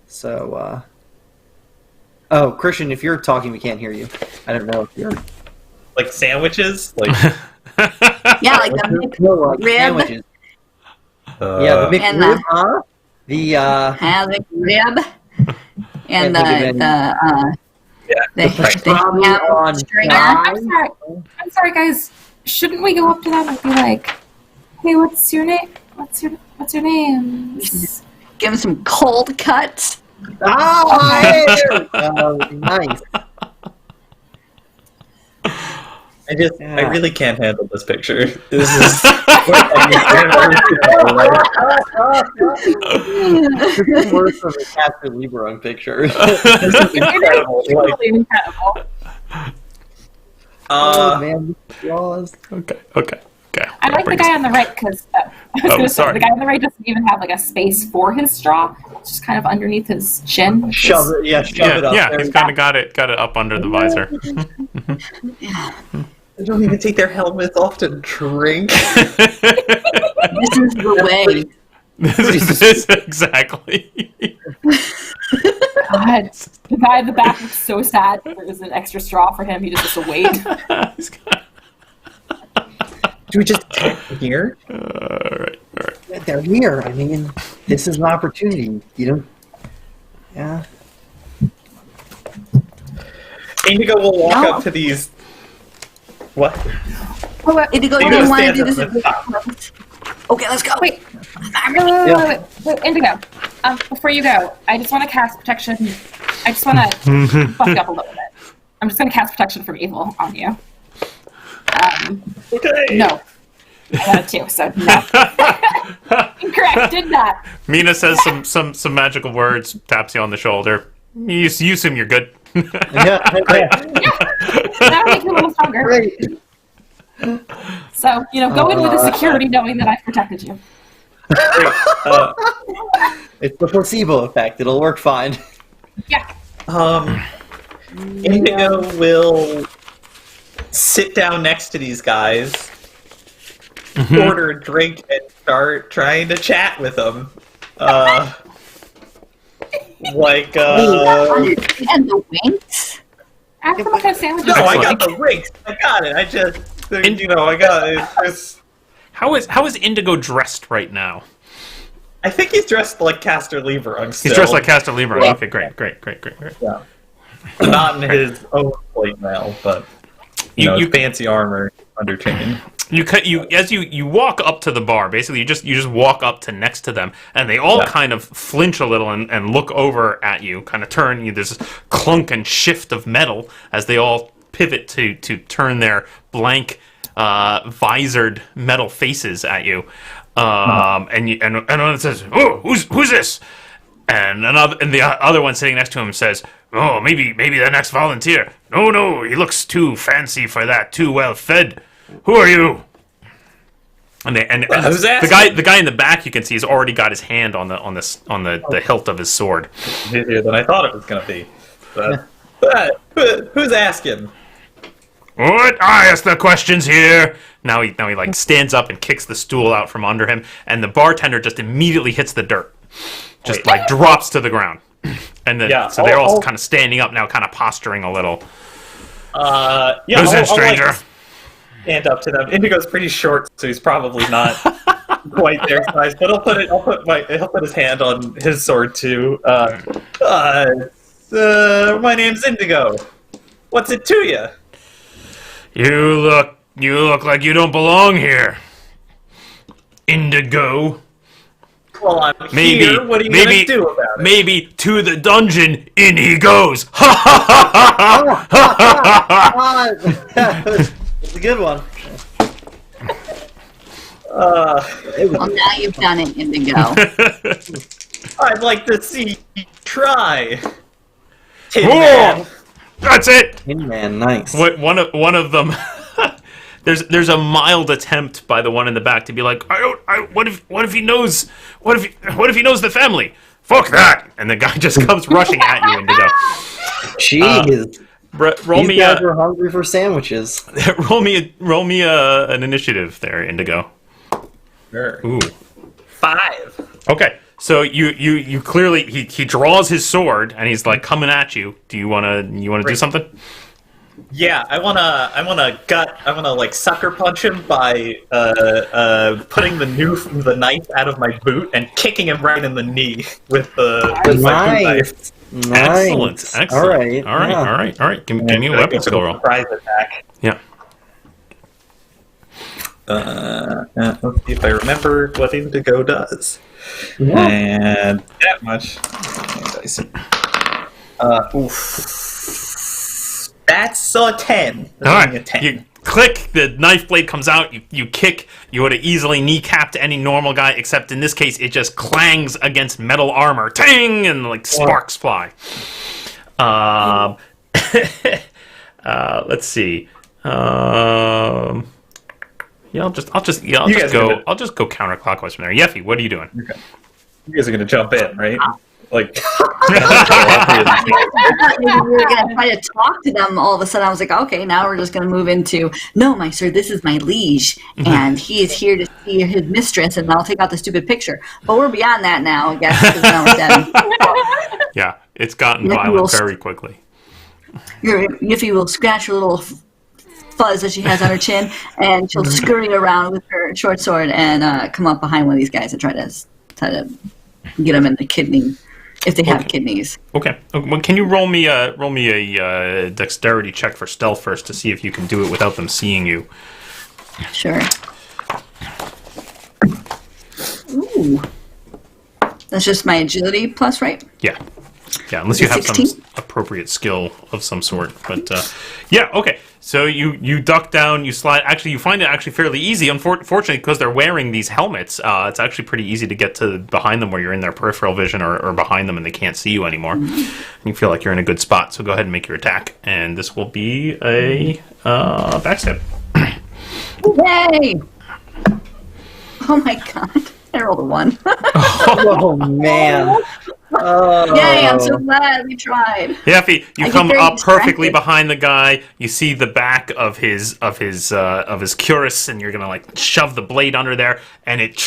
So, oh, Christian, if you're talking, we can't hear you. I don't know if you're...
Like sandwiches? Like
Yeah, like the McRib.
Sandwiches. Yeah, the
And
McRib, huh? The
McRib. And the
pastrami on
stringer.
fries.
I'm sorry, guys. Shouldn't we go up to them and be like, "Hey, what's your name? What's your name?"
Give him some cold cuts.
Oh, there we go. Nice.
I really can't handle this picture. This is
This is worse than the Casper Lieberung picture.
this is incredible.
It's
Like,
really incredible.
Oh man, flaws.
Okay.
I like the guy on the right because
sorry.
the guy on the right doesn't even have like a space for his straw. It's just kind of underneath his chin.
Shove it up.
Yeah,
there.
he's kind of got it up under the visor.
they don't even take their helmets off to drink.
This is the way.
This is exactly.
God, the guy in the back looks so sad. There's an extra straw for him. He just has to wait.
Do we just attack here?
All right.
Yeah, they're here. I mean, this is an opportunity. You don't. Yeah.
Indigo will walk up to these. What?
Indigo,
Indigo
you want to
stands
do
up
this?
at the top.
Okay, let's go.
Wait, wait, Indigo. Before you go, I just want to cast protection. I just want to fuck you up a little bit. I'm just going to cast protection from evil on you.
Okay.
No. I got it too, so no. Incorrect, did not.
Mina says some magical words, taps you on the shoulder. You assume you're good.
Yeah.
That'll make you a little stronger.
Great.
So, go in with the security knowing that I've protected you.
It's the placebo effect. It'll work fine.
Yeah.
Indigo will sit down next to these guys, order a drink, and start trying to chat with them.
And the winks?
Ask them what kind of sandwiches.
No, I got the rings. I got it. I just, I got it. It's
How is Indigo dressed right now?
I think he's dressed like Castor Lieberung still.
He's dressed like Castor Lieberung.
Yeah.
Okay, great.
Yeah. Not in his own plate mail, but you fancy armor under chain.
You walk up to the bar. Basically, you just walk up to next to them, and they all kind of flinch a little and look over at you. Kind of turn. There's this clunk and shift of metal as they all pivot to turn their blank, visored metal faces at you. And one says, "Oh, who's this?" And the other one sitting next to him says, "Oh, maybe the next volunteer. No, he looks too fancy for that. Too well fed. Who are you?" And the guy in the back, you can see, has already got his hand on the hilt of his sword.
Easier than I thought it was going to be. But who's asking?
What? I ask the questions here. Now he like stands up and kicks the stool out from under him, and the bartender just immediately hits the dirt, just like drops to the ground, and then so they're all kind of standing up now, kind of posturing a little.
Who's
in, stranger?
Like, stand up to them. Indigo's pretty short, so he's probably not quite their size. But he'll put his hand on his sword too. My name's Indigo. What's it to you?
You look like you don't belong here. Indigo.
Well, I'm here. What are you going to do about it?
Maybe to the dungeon, in he goes.
It's a good one.
Well, now you've done it, Indigo.
I'd like to see you try. Tin Man.
That's it.
Tin Man, nice.
One of them. There's a mild attempt by the one in the back to be like, what if he knows the family? Fuck that! And the guy just comes rushing at you, Indigo.
Jeez.
Roll
These guys were hungry for sandwiches.
roll me an initiative there, Indigo.
Sure.
Ooh.
5.
Okay. So you clearly he draws his sword and he's like coming at you. Do you wanna do something?
Yeah, I wanna like sucker punch him by putting the knife out of my boot and kicking him right in the knee with my boot knife.
Nice.
Excellent.
All
right. Give me a weapon skill roll.
Surprise attack.
Yeah.
Let's see if I remember what Indigo does.
Yeah.
And that much. That's a 10.
All right.
A 10.
You click, the knife blade comes out, you kick, you would have easily kneecapped any normal guy, except in this case it just clangs against metal armor. Ting! And like sparks fly. Let's see. I'll just go counterclockwise from there. Yeffi, what are you doing?
Okay. You guys are gonna jump in, right? Like,
I thought maybe we were gonna try to talk to them. All of a sudden, I was like, okay, now we're just gonna move into, no, my sir, this is my liege, and he is here to see his mistress, and I'll take out the stupid picture. But we're beyond that now, I guess, because now we're dead.
Yeah, it's gotten violent very quickly.
Yeffi will scratch her little fuzz that she has on her chin, and she'll scurry around with her short sword and come up behind one of these guys and try to get them in the kidney. If they have kidneys. Okay.
Well, can you roll me a dexterity check for stealth first to see if you can do it without them seeing you?
Sure. Ooh. That's just my agility plus, right?
Yeah. Yeah, unless you have
16?
some appropriate skill of some sort. But, yeah, okay. So you duck down, you slide. Actually, you find it actually fairly easy. Unfortunately, because they're wearing these helmets, it's actually pretty easy to get to behind them where you're in their peripheral vision or behind them and they can't see you anymore. Mm-hmm. You feel like you're in a good spot. So go ahead and make your attack. And this will be a backstab.
Yay! Oh, my God. I rolled a 1.
Oh, man. Oh.
Yay, I'm so glad we tried.
Yeffi, you come up perfectly behind the guy. You see the back of his cuirass, and you're gonna like shove the blade under there, and it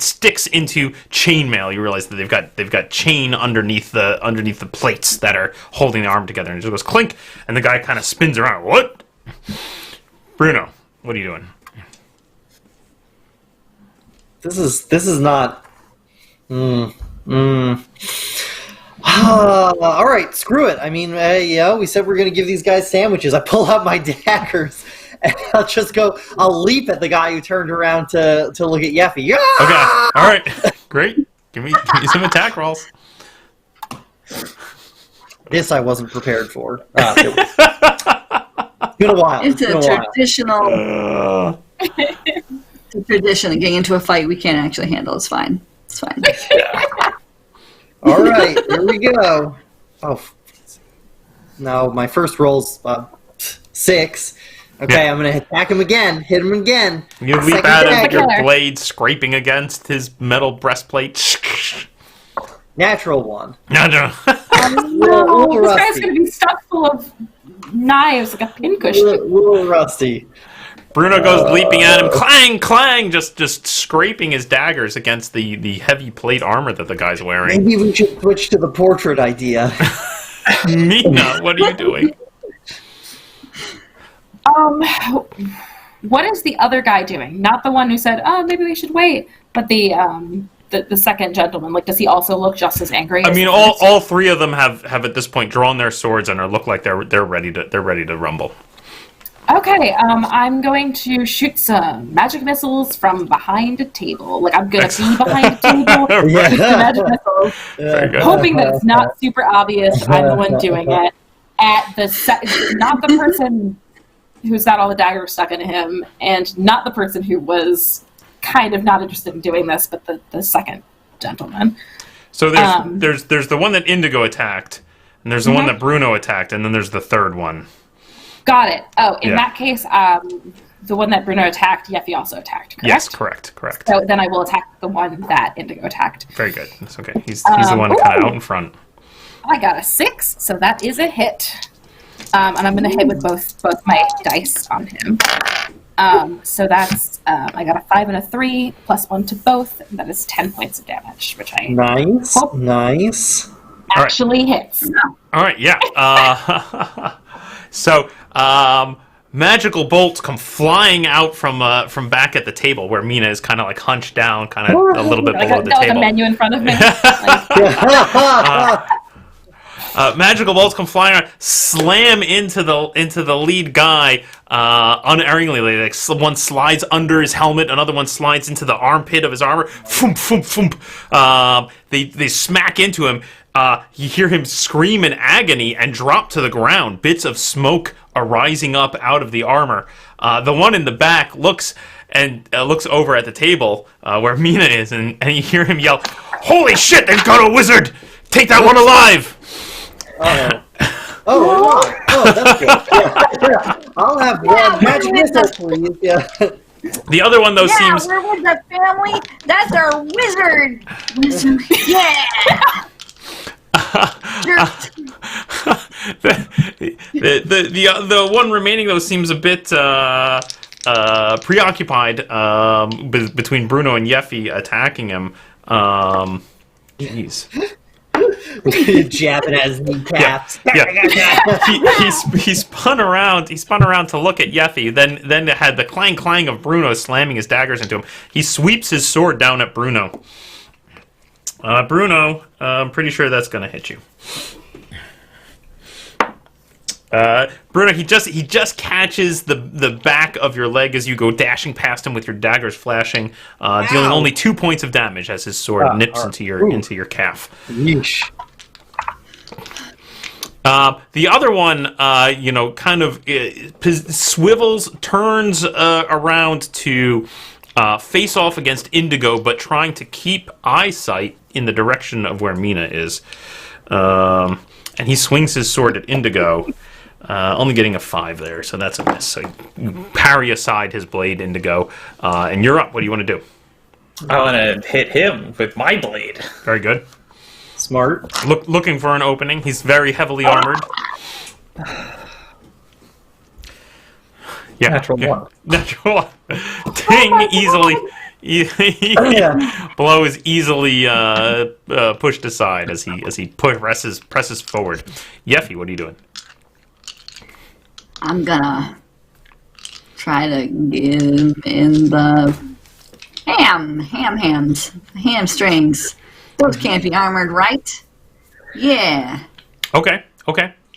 sticks into chainmail. You realize that they've got chain underneath the plates that are holding the arm together, and it just goes clink, and the guy kind of spins around. What? Bruno, what are you doing?
This is not All right, screw it. I mean, we said we're going to give these guys sandwiches. I pull out my daggers, and I'll leap at the guy who turned around to look at Yeffi. Yeah!
Okay, all right, great. Give me some attack rolls.
This I wasn't prepared for. It's been a while.
It's a traditional... It's a tradition of getting into a fight we can't actually handle. It's fine. It's fine.
All right, here we go. Oh, no, my first roll's 6. Okay, I'm going to attack him again. Hit him again.
You leap at him, your blade scraping against his metal breastplate.
Natural 1.
No.
No, this guy's going to be stuck full of knives like a pincushion.
A little rusty.
Bruno goes leaping at him, clang, clang, just scraping his daggers against the heavy plate armor that the guy's wearing.
Maybe we should switch to the portrait idea.
Mina, what are you doing?
What is the other guy doing? Not the one who said, "Oh, maybe we should wait," but the second gentleman. Like, does he also look just as angry?
I mean, all three of them have at this point drawn their swords and look like they're ready to rumble.
Okay, I'm going to shoot some magic missiles from behind a table. Like, I'm going to be behind a table with the magic missiles, hoping that it's not super obvious I'm the one doing it. Not the person who's got all the daggers stuck into him, and not the person who was kind of not interested in doing this, but the second gentleman.
So there's the one that Indigo attacked, and there's the one that Bruno attacked, and then there's the third one.
Got it. Oh, in that case, the one that Bruno attacked, Yeffi also attacked, correct?
Yes, correct.
So then I will attack the one that Indigo attacked.
Very good. That's okay. He's the one kind of out in front.
I got a 6, so that is a hit. And I'm going to hit with both my dice on him. So that's, I got a 5 and a 3, plus 1 to both. And that is 10 points of damage, which I
Nice.
actually hits.
All right, yeah. So, magical bolts come flying out from back at the table where Mina is kind of like hunched down, kind of a little bit below the table.
Like a menu in front of me.
Magical bolts come flying out, slam into the lead guy unerringly. Like one slides under his helmet, another one slides into the armpit of his armor. Foom, foom, foom. They smack into him. You hear him scream in agony and drop to the ground. Bits of smoke are rising up out of the armor. The one in the back looks over at the table where Mina is, and you hear him yell, "Holy shit! They've got a wizard! Take that one alive!"
Oh, that's good. Yeah. I'll have one magic missile, please. Yeah.
The other one, though, seems...
we're with the family. That's our wizard. Yeah.
The one remaining, though, seems a bit preoccupied between Bruno and Yeffi attacking him. Jeez.
Jabbing at his kneecaps.
Yeah. He spun around to look at Yeffi. Then it had the clang of Bruno slamming his daggers into him. He sweeps his sword down at Bruno. Bruno, I'm pretty sure that's going to hit you. Bruno, he just catches the back of your leg as you go dashing past him with your daggers flashing, dealing only 2 points of damage as his sword nips into your calf.
Yeesh.
The other one, kind of swivels, turns around to face off against Indigo, but trying to keep eyesight in the direction of where Mina is. And he swings his sword at Indigo, only getting a 5 there, so that's a miss. So you parry aside his blade, Indigo, and you're up. What do you want to do?
I want to hit him with my blade.
Very good.
Smart.
Looking for an opening. He's very heavily armored. Yeah.
Natural 1.
Natural 1. Ding! Easily. Blow is easily pushed aside as he presses forward. Yeffi, what are you doing?
I'm gonna try to give in the hamstrings. Those can't be armored, right? Yeah.
Okay.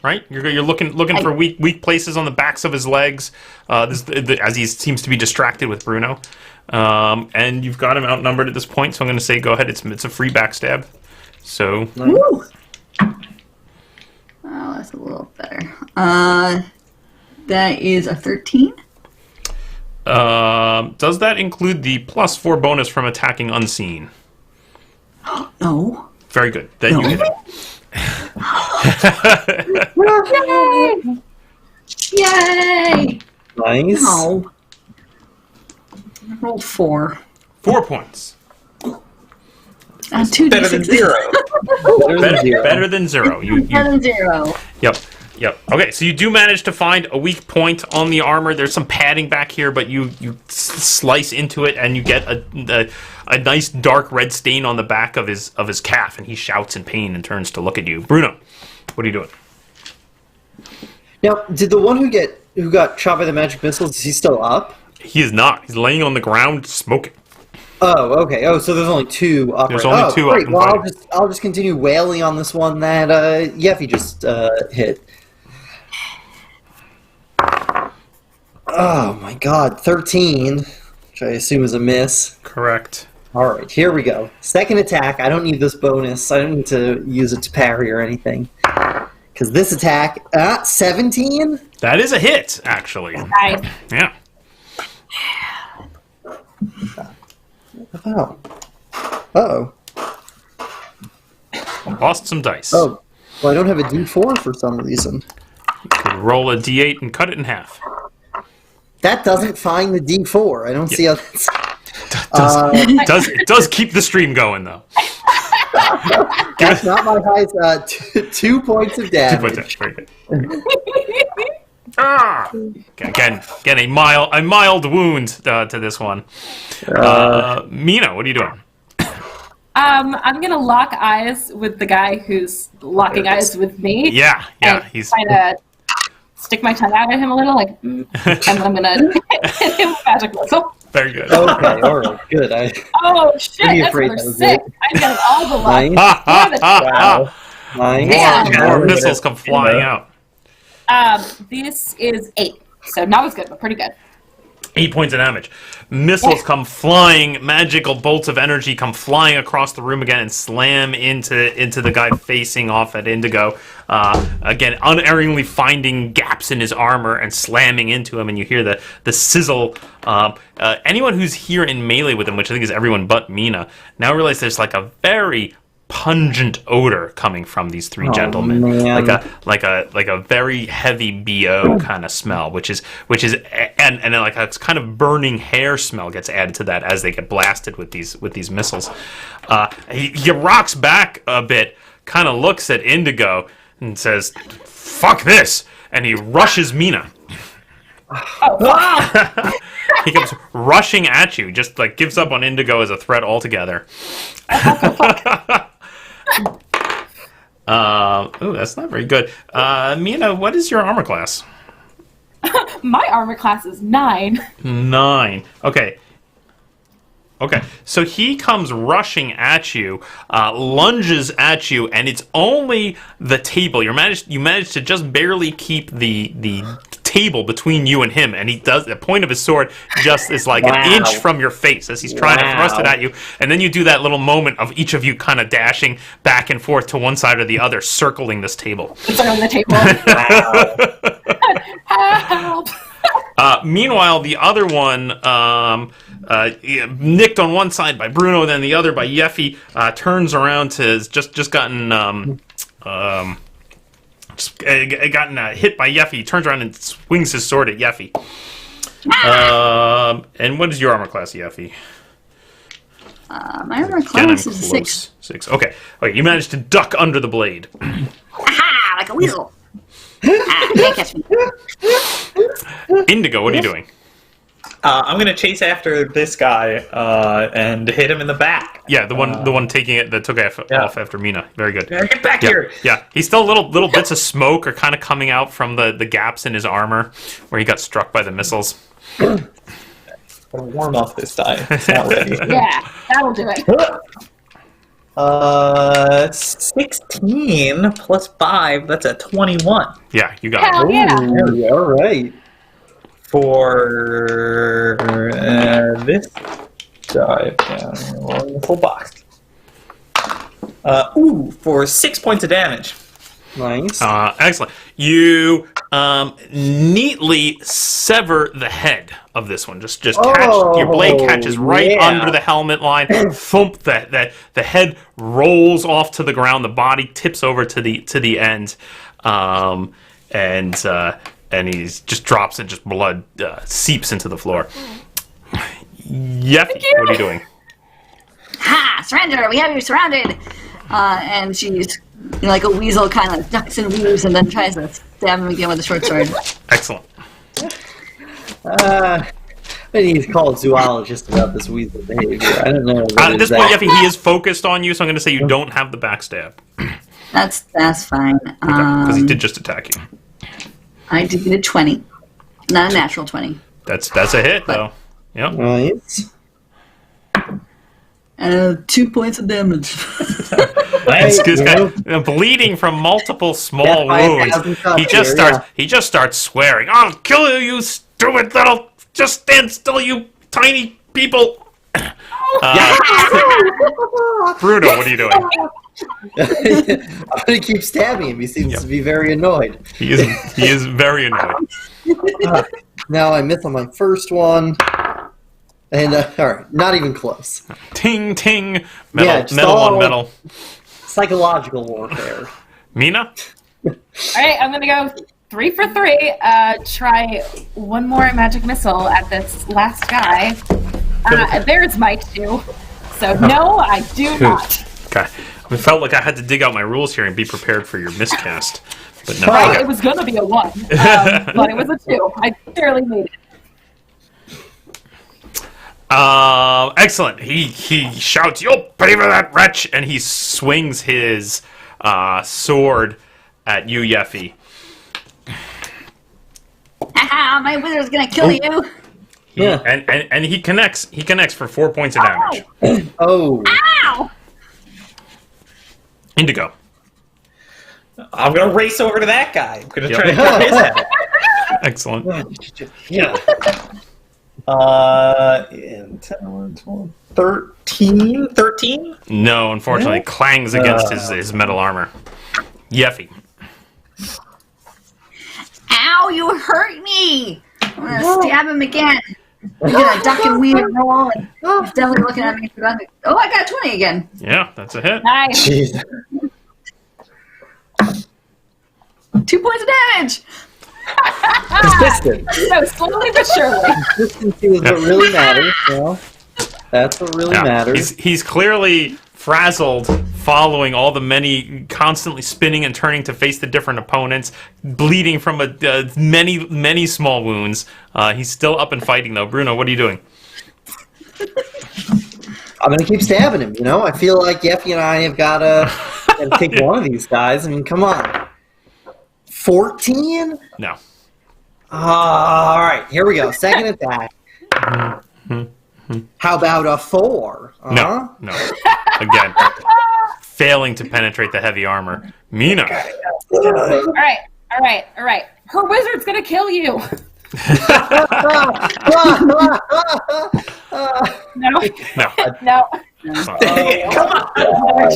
Right, you're looking for weak places on the backs of his legs, as he seems to be distracted with Bruno, and you've got him outnumbered at this point. So I'm going to say, go ahead. It's a free backstab. So.
Woo! Oh, that's a little better. That is a 13.
Does that include the +4 bonus from attacking unseen?
No.
Very good. Then you hit it.
Yay!
Nice.
No. I rolled 4.
4 points.
2d6.
Better than 0.
Better than 0.
Better than 0.
Yep. Okay, so you do manage to find a weak point on the armor. There's some padding back here, but you slice into it, and you get a nice dark red stain on the back of his calf, and he shouts in pain and turns to look at you. Bruno, what are you doing?
Now, did the one who got shot by the magic missiles, is he still up?
He is not. He's laying on the ground smoking.
Oh, okay. Oh, so there's only 2 up.
There's only 2 up.
Great. Well, I'll just continue wailing on this one that Yeffi just hit. Oh my god, 13, which I assume is a miss.
Correct.
Alright, here we go. Second attack, I don't need this bonus. I don't need to use it to parry or anything. Because this attack, 17?
That is a hit, actually.
Nice.
Yeah.
Oh. Uh-oh.
Lost some dice.
Oh, well, I don't have a D4 for some reason.
You could roll a D8 and cut it in half.
That doesn't find the D4. I don't see how that's...
It does keep the stream going, though.
That's not my highest. 2 points of damage.
Very good. Again, a mild wound to this one. Mina, what are you doing?
I'm gonna lock eyes with the guy who's locking eyes with me.
Yeah,
he's trying to stick my tongue out at him a little, and I'm gonna hit him with magic missile.
Very good.
Okay, all right, good.
Oh shit, that's another 6. I'm getting all the luck.
Nice. Wow. Nice.
More missiles come flying out.
This is 8, so not as good, but pretty good.
8 points of damage. Missiles come flying, magical bolts of energy come flying across the room again and slam into the guy facing off at Indigo. Again, unerringly finding gaps in his armor and slamming into him, and you hear the sizzle. Anyone who's here in melee with him, which I think is everyone but Mina, now realize there's like a very pungent odor coming from these 3 gentlemen,
man.
like a very heavy BO kind of smell, which is and then like a kind of burning hair smell gets added to that as they get blasted with these missiles. He rocks back a bit, kind of looks at Indigo and says, "Fuck this," and he rushes Mina. He comes rushing at you, just like gives up on Indigo as a threat altogether. That's not very good. Mina, what is your armor class?
My armor class is 9.
9. Okay, so he comes rushing at you, lunges at you, and it's only the table. You managed to just barely keep the table between you and him, and he does the point of his sword just is like an inch from your face as he's trying to thrust it at you, and then you do that little moment of each of you kind of dashing back and forth to one side or the other, circling this table.
Circling the table. Help!
Meanwhile, the other one, nicked on one side by Bruno, then the other by Yeffi, turns around to just gotten hit by Yeffi. Turns around and swings his sword at Yeffi. And what is your armor class, Yeffi?
My armor class is 6.
6. Okay, you managed to duck under the blade.
Aha! Like a weasel. Can't catch me.
Indigo, what are you doing?
I'm gonna chase after this guy and hit him in the back.
Yeah, the one taking it that took off after Mina. Very good.
Get back here!
Yeah, he's still little bits of smoke are kind of coming out from the gaps in his armor where he got struck by the missiles.
I'm gonna warm up this time. It's not ready.
Yeah, that'll do it.
16 plus 5, that's a 21.
Yeah, you got
Hell
it.
yeah.
Ooh, all right.
For this dive down the full box. For 6 points of damage.
Nice.
Excellent. You neatly sever the head of this one. Just catch your blade catches right under the helmet line. Thump! The head rolls off to the ground. The body tips over to the end, and he just drops and just blood seeps into the floor. Yeffi, what are you doing?
Ha! Surrender! We have you surrounded! And she's like a weasel, kind of ducks and weaves, and then tries to stab him again with a short sword.
Excellent.
I need to call a zoologist about this weasel behavior. I don't know.
At this point, Yeffi, he is focused on you, so I'm going to say you don't have the backstab.
That's fine.
Because he did just attack you.
I did get a 20. Not a natural 20.
That's a hit, though. Yep.
Nice.
2 points of damage.
This guy, bleeding from multiple small wounds. He just starts swearing. "I'll kill you, you stupid little! Just stand still, you tiny people!" Bruno, what are you doing?
I'm gonna keep stabbing him. He seems to be very annoyed.
He is very annoyed.
Now I miss on my first one. And, alright, not even close.
Ting, ting. Metal on metal.
Psychological warfare.
Mina?
Alright, I'm gonna go 3 for 3. Try one more magic missile at this last guy. There's my 2. So, no, I do not.
Okay. I felt like I had to dig out my rules here and be prepared for your miscast. But no.
Right, it was gonna be a 1. But it was a 2. I barely made it.
Excellent. He shouts, "You'll pay for that, wretch!" And he swings his sword at you, Yeffi.
Haha, my wizard's gonna kill you!
Yeah.
And he connects. He connects for 4 points of damage.
Oh.
Ow!
Indigo.
I'm gonna race over to that guy. I'm gonna try to cut his head.
Excellent.
Yeah.
10, 11, 12, 13? 13?
No, unfortunately, clangs against his metal armor. Yeffi.
Ow, you hurt me! I'm gonna stab him again. I'm gonna duck and weave and roll, and he's definitely looking at me. Oh, I got 20 again.
Yeah, that's a hit.
Nice.
Jeez.
2 points of damage!
Consistent.
So slowly but surely.
Consistency is what really matters. You know? That's what really matters.
He's clearly frazzled following all the many constantly spinning and turning to face the different opponents, bleeding from many small wounds. He's still up and fighting, though. Bruno, what are you doing?
I'm going to keep stabbing him, you know? I feel like Yeffi and I have got to take one of these guys. I mean, come on. 14?
No.
All right, here we go. Second attack. How about a 4?
No. Again, failing to penetrate the heavy armor. Mina.
All right. Her wizard's gonna kill you. No.
Come on.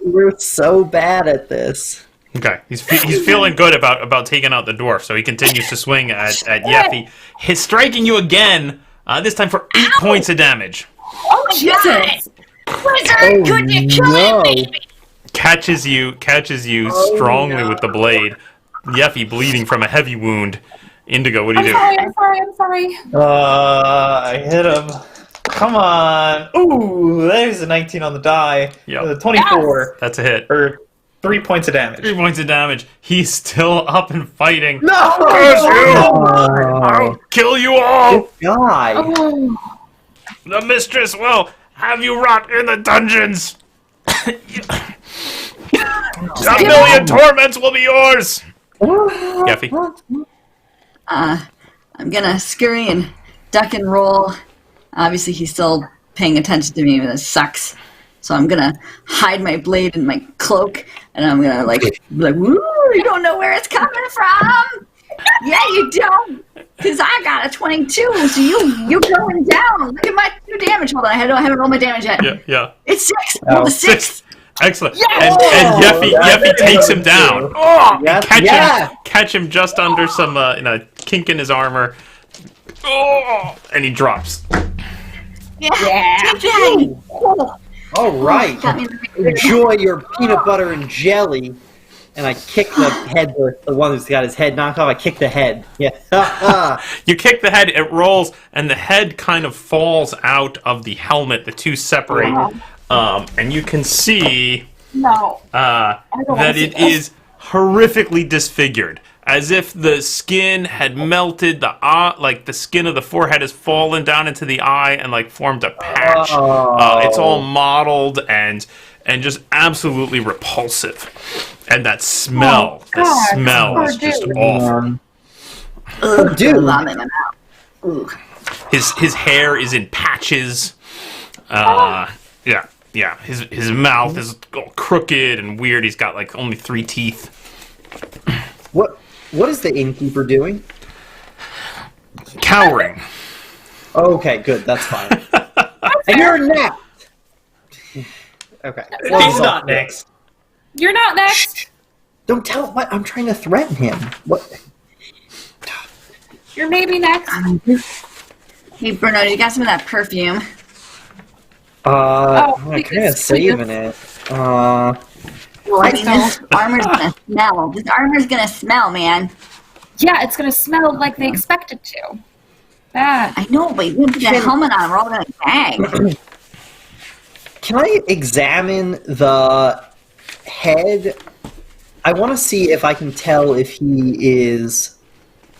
We're so bad at this.
Okay, he's feeling good about taking out the dwarf, so he continues to swing at Yeffi. He's striking you again, this time for 8 points of damage.
Oh Jesus!
Wizard, could you kill him, baby?
Catches you strongly with the blade. Yeffi bleeding from a heavy wound. Indigo, what do you do?
I'm sorry.
I hit him. Come on. Ooh, there's a 19 on the die.
Yep.
24.
Yes.
That's a hit.
Or 3 points of damage.
3 points of damage. He's still up and fighting.
No!
Curse you! I'll kill you all!
Guy.
Oh.
The mistress will have you rot in the dungeons! A million torments will be yours! Yeffi.
I'm gonna scurry and duck and roll. Obviously, he's still paying attention to me, but this sucks. So I'm gonna hide my blade in my cloak, and I'm gonna woo! You don't know where it's coming from. Yeah, you don't, because I got a 22. So you're going down. Look at my 2 damage. Hold on, I haven't rolled my damage yet.
Yeah.
It's 6. Roll the 6.
Excellent.
Yes!
And Yeffi takes him down. Oh,
Yes.
Catch him just under some kink in his armor. Oh, and he drops.
Yeah.
All right. Enjoy your peanut butter and jelly. And I kick the head, the one who's got his head knocked off. I kick the head. Yeah.
You kick the head, it rolls, and the head kind of falls out of the helmet. The two separate. And you can see that it is horrifically disfigured. As if the skin had melted, the skin of the forehead has fallen down into the eye and formed a patch. It's all mottled and just absolutely repulsive. And that smell, is just awful.
Dude.
His hair is in patches. Yeah. His mouth is all crooked and weird. He's got only 3 teeth.
What is the innkeeper doing?
Cowering.
Okay, good. That's fine. And you're next. Okay.
He's not next.
You're not next.
Don't tell what I'm trying to threaten him. What?
You're maybe next.
Hey, Bruno, you got some of that perfume?
I'm kind of saving it.
Well, I mean, this armor's gonna smell. This armor's gonna smell, man.
Yeah, it's gonna smell like they expect it to. Bad.
I know, but you put that helmet on, we're all gonna gag.
Can I examine the head? I want to see if I can tell if he is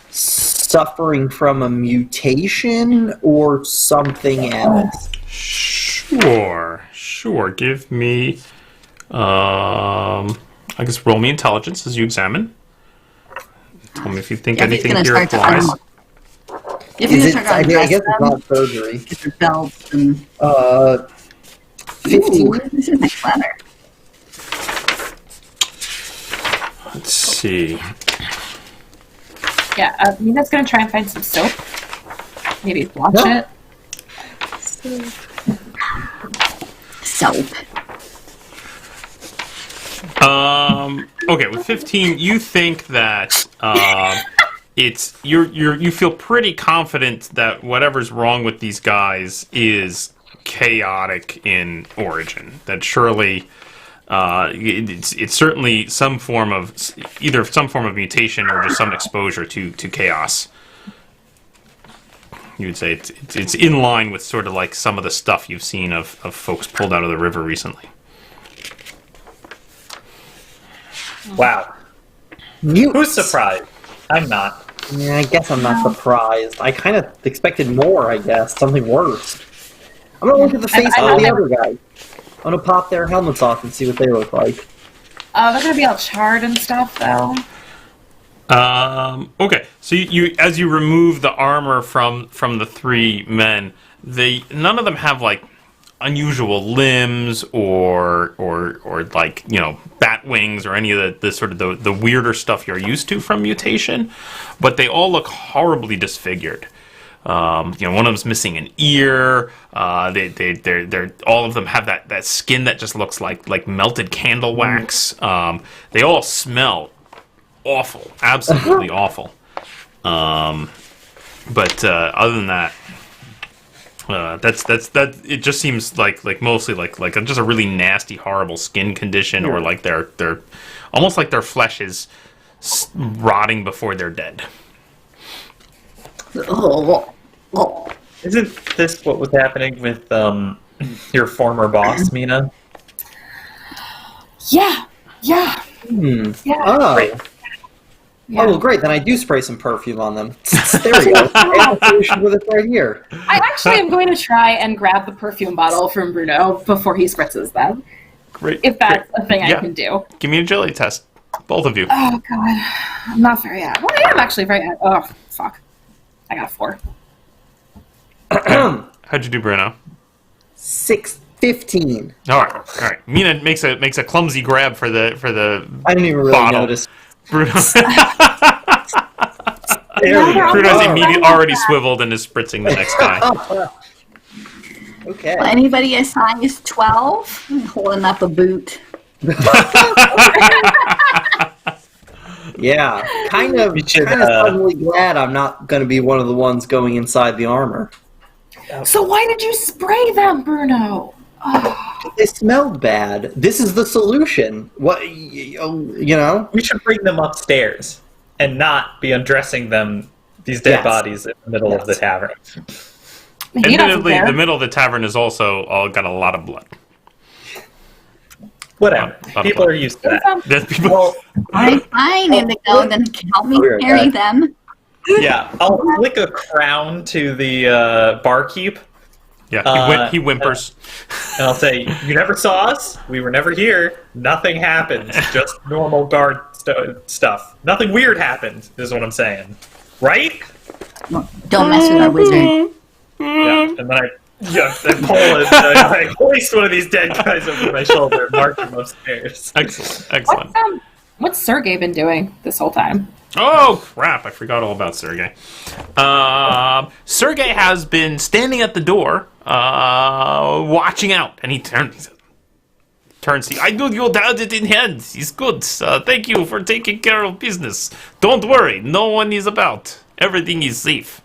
suffering from a mutation or something else.
Sure. Give me, I guess roll me intelligence as you examine. Tell me if you think anything here applies.
I guess it's not surgery.
Get your belts and...
15.
Ooh, this is nice leather.
Let's see.
Yeah, Mina's gonna try and find some soap. Maybe wash it.
Soap.
Okay, with 15, you think that you feel pretty confident that whatever's wrong with these guys is chaotic in origin. That surely it's certainly some form of mutation or just some exposure to chaos. You would say it's in line with sort of some of the stuff you've seen of folks pulled out of the river recently.
Wow. Who's surprised? I'm not.
Yeah, I guess I'm not surprised. I kind of expected more, I guess. Something worse. I'm going to look at the face of the other guys. I'm going to pop their helmets off and see what they look like.
They're going to be all charred and stuff, though.
Okay, so you as you remove the armor from the 3 men, none of them have unusual limbs or bat wings or any of the sort of the weirder stuff you're used to from mutation, but they all look horribly disfigured. One of them's missing an ear. They're all of them have that skin that just looks like melted candle wax. They all smell awful, absolutely awful. But other than that, that's it. Just seems like mostly like just a really nasty, horrible skin condition, or they're almost like their flesh is rotting before they're dead.
Isn't this what was happening with your former boss, Mina?
Yeah.
Yeah. Oh. Great. Yeah. Oh, well, great. Then I do spray some perfume on them. There we go. I have a solution with it right here.
I actually am going to try and grab the perfume bottle from Bruno before he spritzes them.
Great.
If that's a thing I can do.
Give me a agility test. Both of you.
Oh, God. I'm not very at. Well, I am actually very at. Oh, fuck. I got a 4.
How'd you do, Bruno?
16. 15.
All right. Mina makes a clumsy grab for the
I didn't even really
bottle.
notice.
Bruno.
Bruno's
immediately already swiveled and is spritzing the next guy.
Okay.
Well, anybody a size 12? Holding up a boot.
Yeah, kind of suddenly glad I'm not going to be one of the ones going inside the armor.
So why did you spray them, Bruno? Oh.
They smelled bad. This is the solution. What, you know?
We should bring them upstairs and not be undressing them, these dead bodies, in the middle of the tavern.
Admittedly, the middle of the tavern is also all got a lot of blood.
Whatever. People are used to that.
Well, I'm fine, Indigo. Then help me carry them.
Yeah, I'll flick a crown to the barkeep.
Yeah, he whimpers.
And I'll say, "You never saw us. We were never here. Nothing happened. Just normal guard stuff. Nothing weird happened, is what I'm saying. Right?"
Don't mess with our wizard.
Yeah, and then I pull it. I hoist one of these dead guys over my shoulder and march him upstairs.
Excellent.
What's Sergey been doing this whole time?
Oh, crap. I forgot all about Sergey. Sergey has been standing at the door, watching out. And he turns. I know you had it in hand. It's good. Thank you for taking care of business. Don't worry. No one is about. Everything is safe.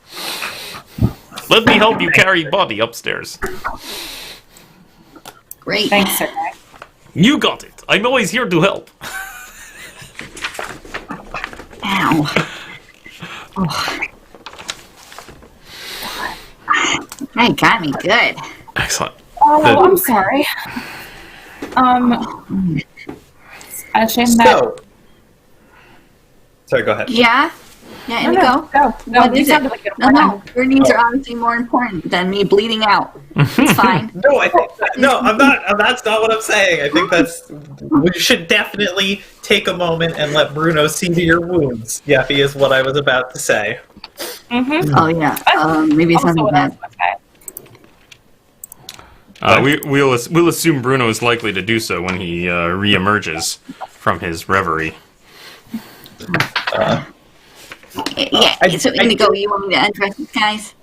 Let me help you carry body upstairs.
Great.
Thanks, Sergey.
You got it. I'm always here to help.
Ow. Oh. That got me good.
Excellent.
Oh, I'm sorry. I shame that.
Sorry, go ahead.
Yeah, Indigo.
No,
what is it? No, your needs are obviously more important than me bleeding out. It's fine.
No, I think I'm not. That's not what I'm saying. I think we should definitely take a moment and let Bruno see to your wounds. Yeffi is what I was about to say.
Mm-hmm.
Oh yeah. Maybe it's something bad.
We'll assume Bruno is likely to do so when he reemerges from his reverie.
So Indigo, you want me to undress these guys?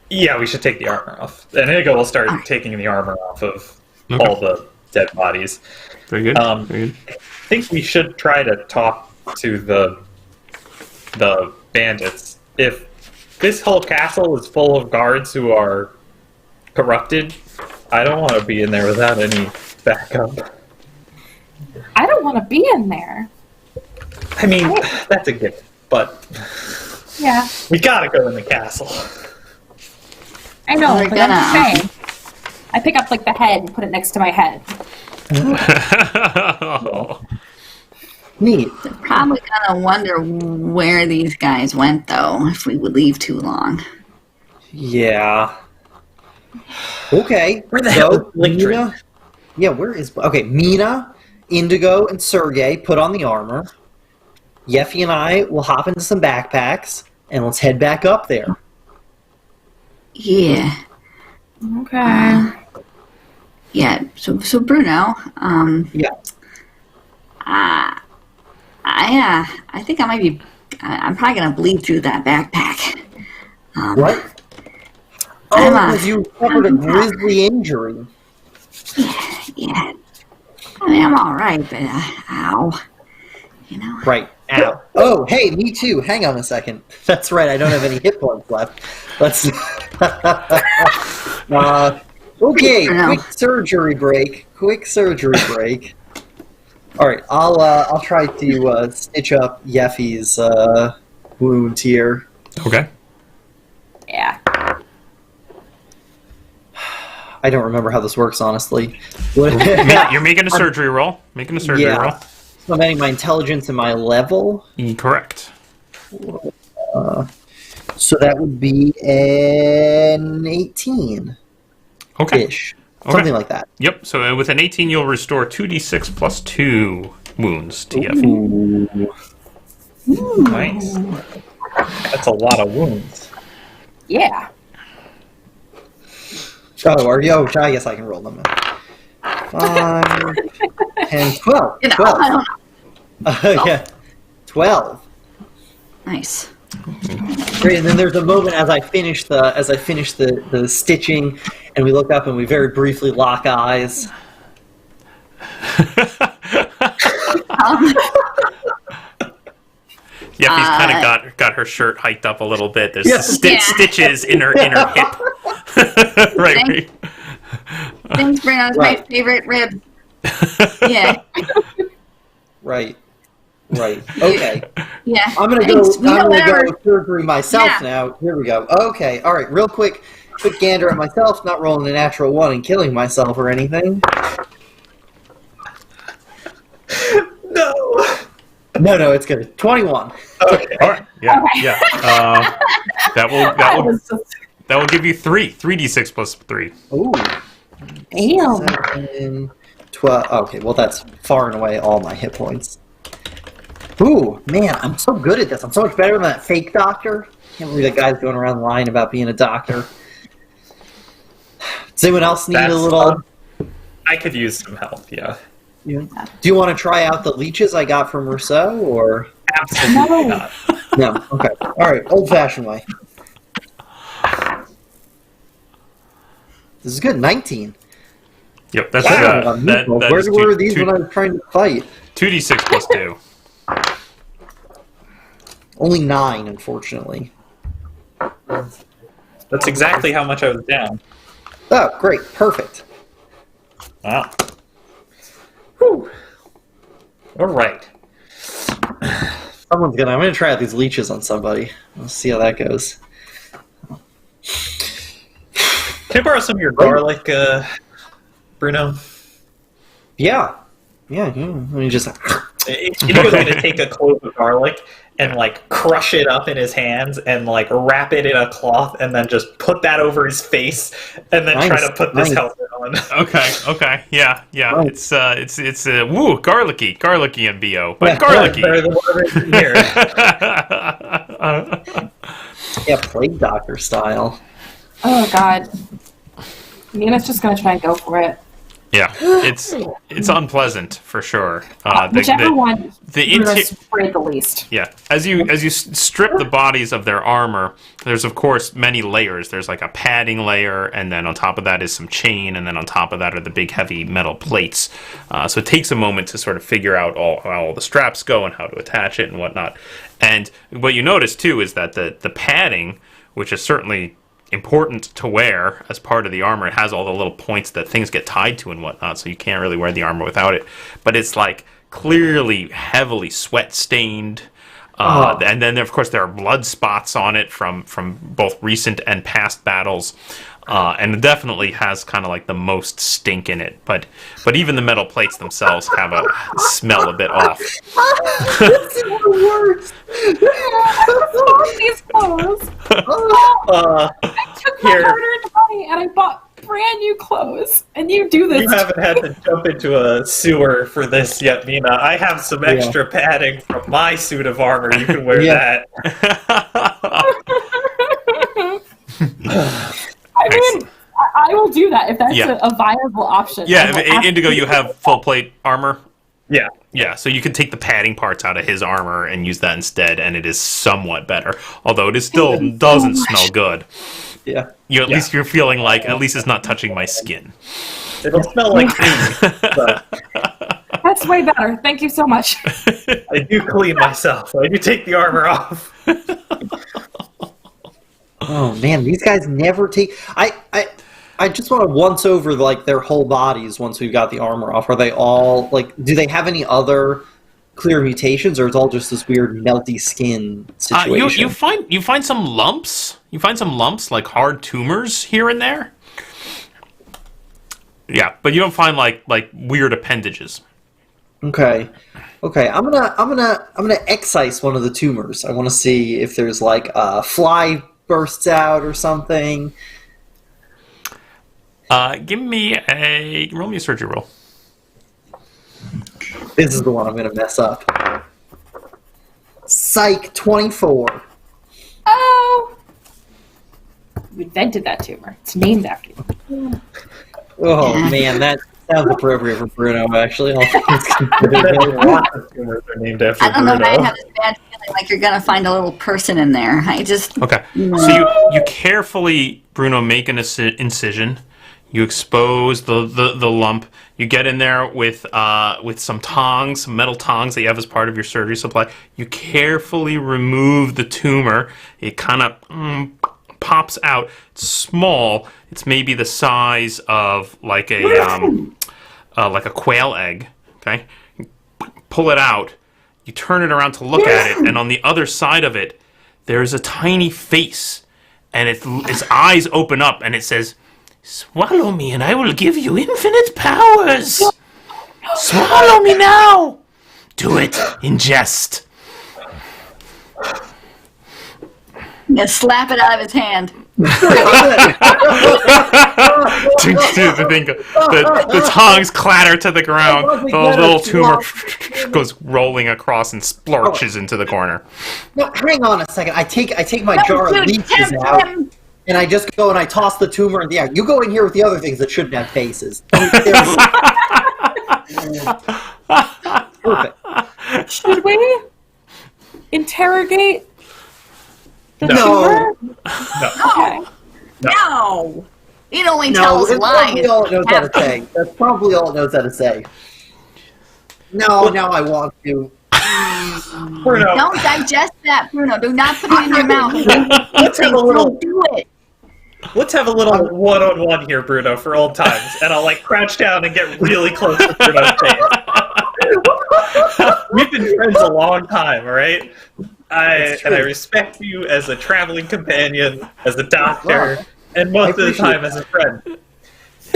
Yeah, we should take the armor off. And Indigo will start taking the armor off of all the dead bodies.
Very good. Very good.
I think we should try to talk to the bandits. If this whole castle is full of guards who are corrupted, I don't want to be in there without any backup.
I don't want to be in there.
I mean, that's a gift, but
yeah,
we gotta go in the castle.
I know, but I'm just saying. I pick up like the head and put it next to my head.
Neat.
They're probably gonna wonder where these guys went, though, if we would leave too long.
Yeah. Okay.
Where the hell is
Mina? Yeah, where is... Okay, Mina, Indigo, and Sergey put on the armor. Yeffi and I will hop into some backpacks, and let's head back up there.
Yeah.
Okay.
Yeah, so Bruno,
Yeah.
I think I might be... I'm probably going to bleed through that backpack.
What? Oh, because you suffered a grisly injury.
Yeah. I mean, I'm all right, but ow. You know?
Right. Ow. Oh, hey, me too. Hang on a second. That's right, I don't have any hit points left. Let's... okay, quick surgery break. All right, I'll try to stitch up Yeffi's wound here.
Okay.
Yeah.
I don't remember how this works, honestly.
You're making a surgery roll. Roll.
So I'm adding my intelligence and my level.
Correct.
So that would be an 18.
Okay.
Something like that.
Yep. So with an 18, you'll restore 2d6 plus 2 wounds to Yeffi.
Nice. That's a lot of wounds.
Yeah.
Oh, are you? Oh, I guess I can roll them. 5, 10, 12. 12. Yeah, 12.
Nice.
Great, and then there's a moment as I finish the stitching, and we look up and we very briefly lock eyes.
Yeffi's kind of got her shirt hiked up a little bit. There's stitches in her hip. Right.
Thanks, Bruno. It's my favorite rib. Yeah.
Right. Okay.
Yeah.
I'm gonna go surgery myself now. Here we go. Okay. All right. Real quick gander at myself. Not rolling a natural 1 and killing myself or anything. No, it's good. 21.
Okay.
All right. Yeah. That will give you 3d6 plus 3.
Ooh.
Damn.
7, 12. Okay, well that's far and away all my hit points. Ooh, man, I'm so good at this. I'm so much better than that fake doctor. Can't believe that guy's going around lying about being a doctor. Does anyone else need a little...
I could use some help, yeah.
Do you want to try out the leeches I got from Rousseau, or...?
Absolutely not.
No, okay. Alright, old-fashioned way. This is good, 19.
Yep, that's
Wow. Where were these when I was trying to fight?
2d6 plus 2.
Only 9, unfortunately.
That's exactly how much I was down.
Oh, great. Perfect.
Wow. Whew. All right.
I'm gonna try out these leeches on somebody. Let's see how that goes.
Can I borrow some of your garlic, Bruno?
Yeah. Let me just...
Indigo's going to take a clove of garlic and, like, crush it up in his hands and, like, wrap it in a cloth and then just put that over his face and then try to put this helmet on.
Okay. Yeah.
Nice.
It's garlicky MBO, but garlicky.
Better than whatever's in here.
Yeah, Plague Doctor style.
Oh god. Mina's just gonna try and go for it.
Yeah, it's unpleasant for sure.
Whichever one
the
sprayed the least.
Yeah, as you strip the bodies of their armor, there's of course many layers. There's like a padding layer, and then on top of that is some chain, and then on top of that are the big heavy metal plates. So it takes a moment to sort of figure out how all the straps go and how to attach it and whatnot. And what you notice too is that the padding, which is certainly important to wear as part of the armor, it has all the little points that things get tied to and whatnot, so you can't really wear the armor without it. But it's like clearly heavily sweat stained, and then of course there are blood spots on it from both recent and past battles, and it definitely has kind of like the most stink in it. But even the metal plates themselves have a smell a bit off.
This is the worst.
These clothes. I took my
Here.
hard-earned money and I bought brand new clothes, and you do this.
You haven't had to jump into a sewer for this yet, Mina. I have some extra padding from my suit of armor. You can wear that.
I mean, I will do that if that's a viable option.
Yeah, Indigo, you have full plate armor?
Yeah.
Yeah, so you can take the padding parts out of his armor and use that instead, and it is somewhat better. Although it still doesn't smell good.
Yeah.
At least you're feeling like, at least it's not touching my skin.
It'll smell like me, but
That's way better. Thank you so much.
I do clean myself. I do take the armor off.
Oh man, these guys never take. I just want to once over like their whole bodies once we've got the armor off. Are they all like? Do they have any other clear mutations, or it's all just this weird melty skin situation?
You find some lumps. You find some lumps, like hard tumors here and there. Yeah, but you don't find like weird appendages.
Okay. I'm gonna excise one of the tumors. I want to see if there's like a fly bursts out or something.
Roll me a surgery roll.
This is the one I'm gonna mess up. Psych 24.
Oh, we invented that tumor. It's named after you.
Oh man, that sounds appropriate for Bruno. Actually,
Lots of tumors are named after
I don't know.
Bruno.
I have this bad feeling like you're gonna find a little person in there. I just
Okay. So you carefully, Bruno, make an incision. You expose the lump. You get in there with some tongs, some metal tongs that you have as part of your surgery supply. You carefully remove the tumor. It kind of pops out. It's small. It's maybe the size of like a quail egg. Okay. You pull it out. You turn it around to look at it, and on the other side of it, there's a tiny face, and its eyes open up, and it says, "Swallow me, and I will give you infinite powers. Swallow me now. Do it. Ingest."
Yeah, slap it out of his hand.
The tongs clatter to the ground. The little tumor goes rolling across and splurches into the corner.
No, hang on a second. I take my jar of leeches out, and I just go and I toss the tumor in the air. You go in here with the other things that shouldn't have faces. Perfect.
Should we interrogate the
No.
tumor? Okay.
No. It only tells
it's
lies.
probably all it knows how to say. That's probably all it knows how to say. No, now I want to.
Bruno,
Don't digest that, Bruno. Do not put it in your mouth.
let's have a little
Don't do it.
one-on-one here, Bruno, for old times, and I'll crouch down and get really close to Bruno's face. We've been friends a long time, all right? I respect you as a traveling companion, as a doctor, and most of the time as a friend.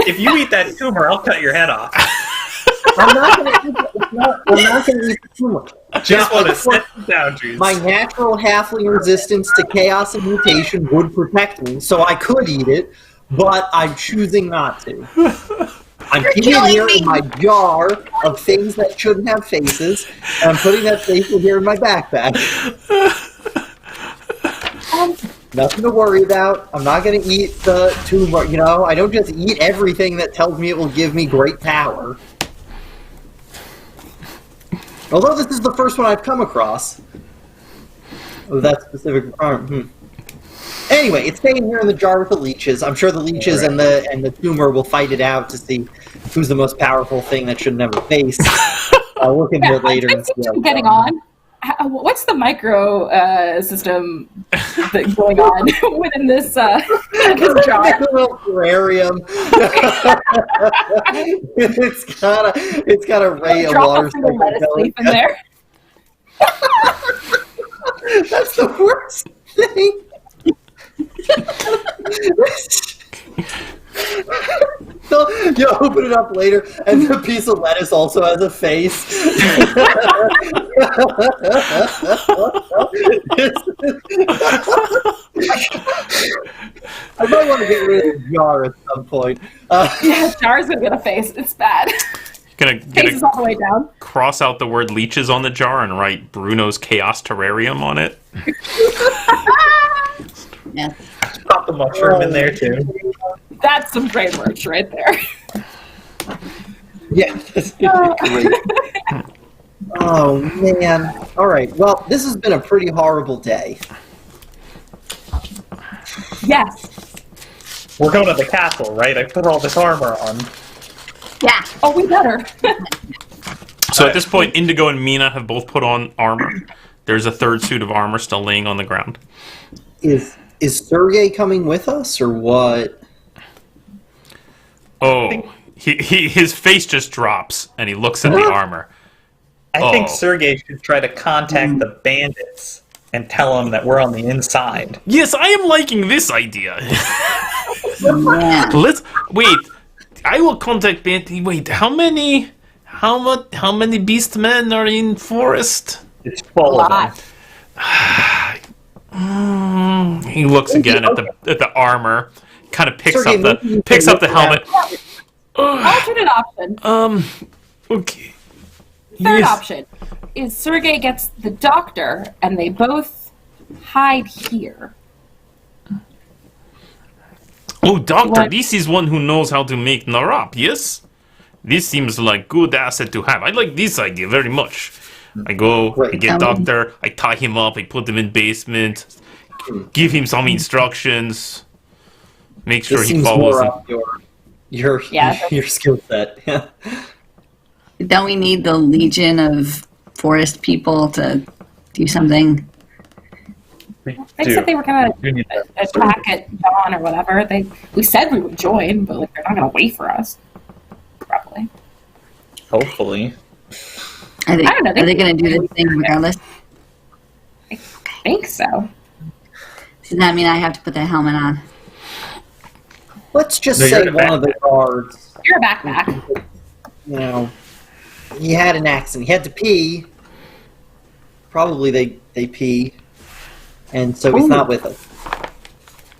If you eat that tumor, I'll cut your head off.
I'm not going to eat the tumor.
Just want to set the boundaries.
My natural halfling resistance to chaos and mutation would protect me, so I could eat it, but I'm choosing not to. I'm keeping it here in my jar of things that shouldn't have faces, and I'm putting that face in here in my backpack. Nothing to worry about. I'm not going to eat the tumor. I don't just eat everything that tells me it will give me great power. Although this is the first one I've come across of that specific requirement. Anyway, it's staying here in the jar with the leeches. I'm sure the leeches and the tumor will fight it out to see who's the most powerful thing that should never face. I'll look into it later. And see
getting on. What's the micro system that's going on within this jar?
It's a little terrarium. it's got a ray of water.
Drop a lettuce leaf in there.
That's the worst thing. So you open it up later, and the piece of lettuce also has a face. I might want to get rid of the jar at some point.
Yeah, jar's gonna get a face. It's bad. Faces all the way down.
Cross out the word leeches on the jar and write Bruno's Chaos Terrarium on it.
Yeah.
Pop the mushroom in there too.
That's some great merch right there.
Yeah, that's great. Oh man! All right. Well, this has been a pretty horrible day.
Yes.
We're going to the castle, right? I put all this armor on.
Yeah.
Oh, we better.
So at this point, Indigo and Mina have both put on armor. There's a third suit of armor still laying on the ground.
Is Sergey coming with us, or what?
Oh, his face just drops, and he looks at the armor.
I think Sergey should try to contact the bandits and tell them that we're on the inside.
Yes, I am liking this idea.
Yeah.
Let's wait. I will contact bandits. Wait, how many beast men are in forest?
It's full of them.
He looks again at the armor, kind of picks up the helmet.
Alternate option.
Okay.
Third option is Sergey gets the doctor, and they both hide here.
Oh, Doctor,
What?
this is one who knows how to make narap, yes? This seems like good asset to have. I like this idea very much. I go, I get Doctor, I tie him up, I put him in basement, give him some instructions, make sure he follows
more
them.
up your skill set.
Don't we need the legion of forest people to do something?
They said they were going to attack at dawn or whatever. We said we would join, but like they're not going to wait for us. Probably.
Hopefully.
I don't know. Are they going to do this thing regardless?
I think so.
Does that mean I have to put the helmet on?
Let's just say one of the guards.
You're a backpack.
You know, he had an accident. He had to pee. Probably they pee. And so he's not with us.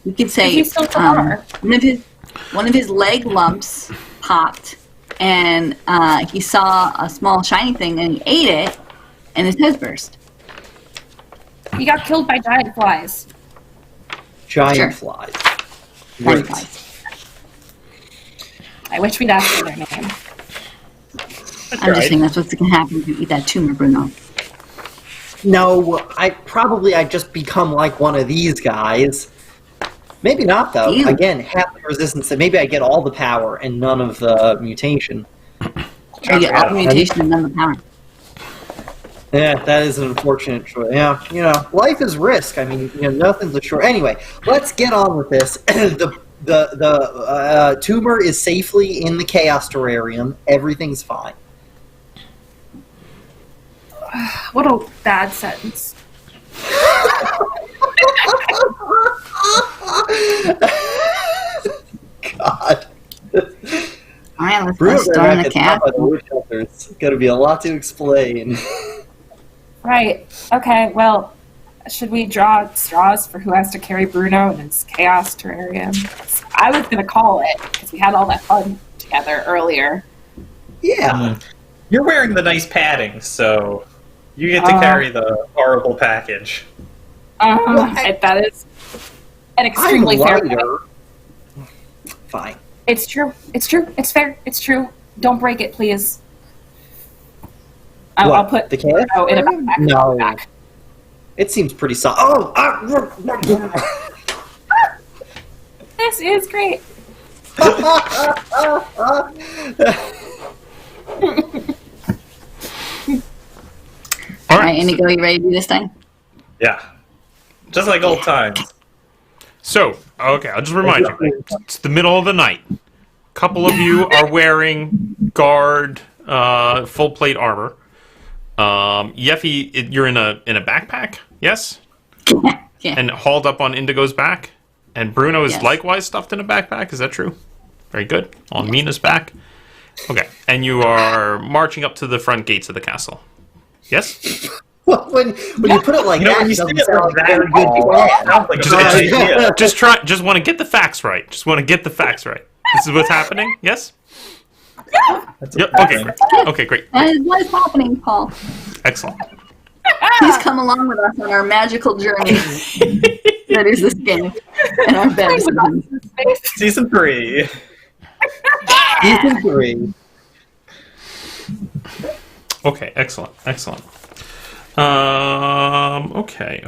We could say
he's still
one of his leg lumps popped, and he saw a small shiny thing, and he ate it, and his head burst.
He got killed by giant flies.
Giant flies.
Giant flies.
I wish we'd asked for their name.
I'm just saying that's what's going to happen if you eat that tumor, Bruno.
No, I just become like one of these guys. Maybe not, though.
Ew.
Again, half the resistance. Maybe I get all the power and none of the mutation.
You get all the mutation and none of the power.
Yeah, that is an unfortunate choice. Yeah, life is risk. I mean, nothing's a sure. Anyway, let's get on with this. The tumor is safely in the Chaos Terrarium. Everything's fine.
What a bad sentence.
God.
All right, let's
Bruno
storm the castle.
It's going to be a lot to explain.
Right. Okay, well, should we draw straws for who has to carry Bruno in his Chaos Terrarium? I was going to call it, because we had all that fun together earlier.
Yeah.
You're wearing the nice padding, so you get to carry the horrible package.
That is an extremely fair point.
Fine.
It's true. It's true. It's fair. It's true. Don't break it, please. I'll put
the Chaos
in a backpack.
No. It seems pretty solid.
This is great.
All right, Indigo, you ready to do this thing?
Yeah. Just like old times.
So, okay, I'll just remind you. It's the middle of the night. A couple of you are wearing guard full plate armor. Yeffi, you're in a backpack, yes?
Yeah.
And hauled up on Indigo's back. And Bruno is likewise stuffed in a backpack, is that true? Very good. On Mina's back. Okay, and you are marching up to the front gates of the castle. Yes?
Well, when you put it like that, it doesn't sound like a very good plan.
Just want to get the facts right. Just want to get the facts right. This is what's happening? Yes? Yep. Okay, great.
That is what's happening, Paul.
Excellent.
Please come along with us on our magical journey. That is this game. And our best.
Season 3.
Season 3.
Okay, excellent. Okay.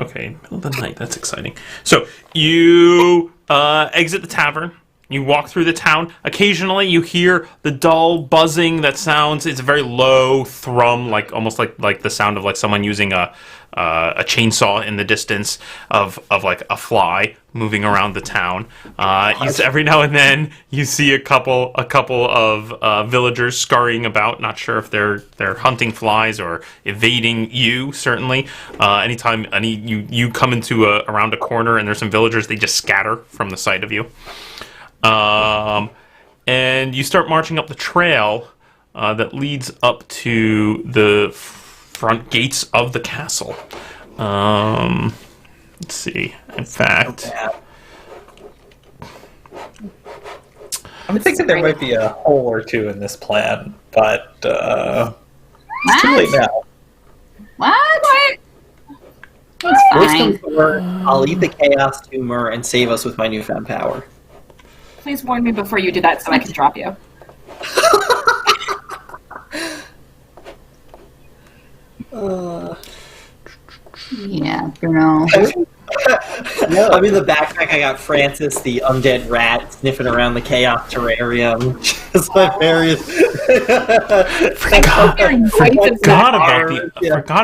Middle of the night, that's exciting. So, you exit the tavern. You walk through the town. Occasionally, you hear the dull buzzing that sounds. It's a very low thrum, almost like the sound of like someone using a chainsaw in the distance of like a fly moving around the town. Every now and then, you see a couple of villagers scurrying about. Not sure if they're hunting flies or evading you. Certainly, anytime you come into around a corner and there's some villagers, they just scatter from the sight of you. And you start marching up the trail that leads up to the front gates of the castle. Let's see. In fact,
I'm thinking there might be a hole or two in this plan, but it's too late now.
What?
Worst comes to worst, I'll eat the chaos tumor and save us with my newfound power.
please warn me before you do that so I can drop you.
Yeah, Bruno.
I'm in the backpack. I got Francis, the undead rat, sniffing around the chaos terrarium. Just like various.
Forgot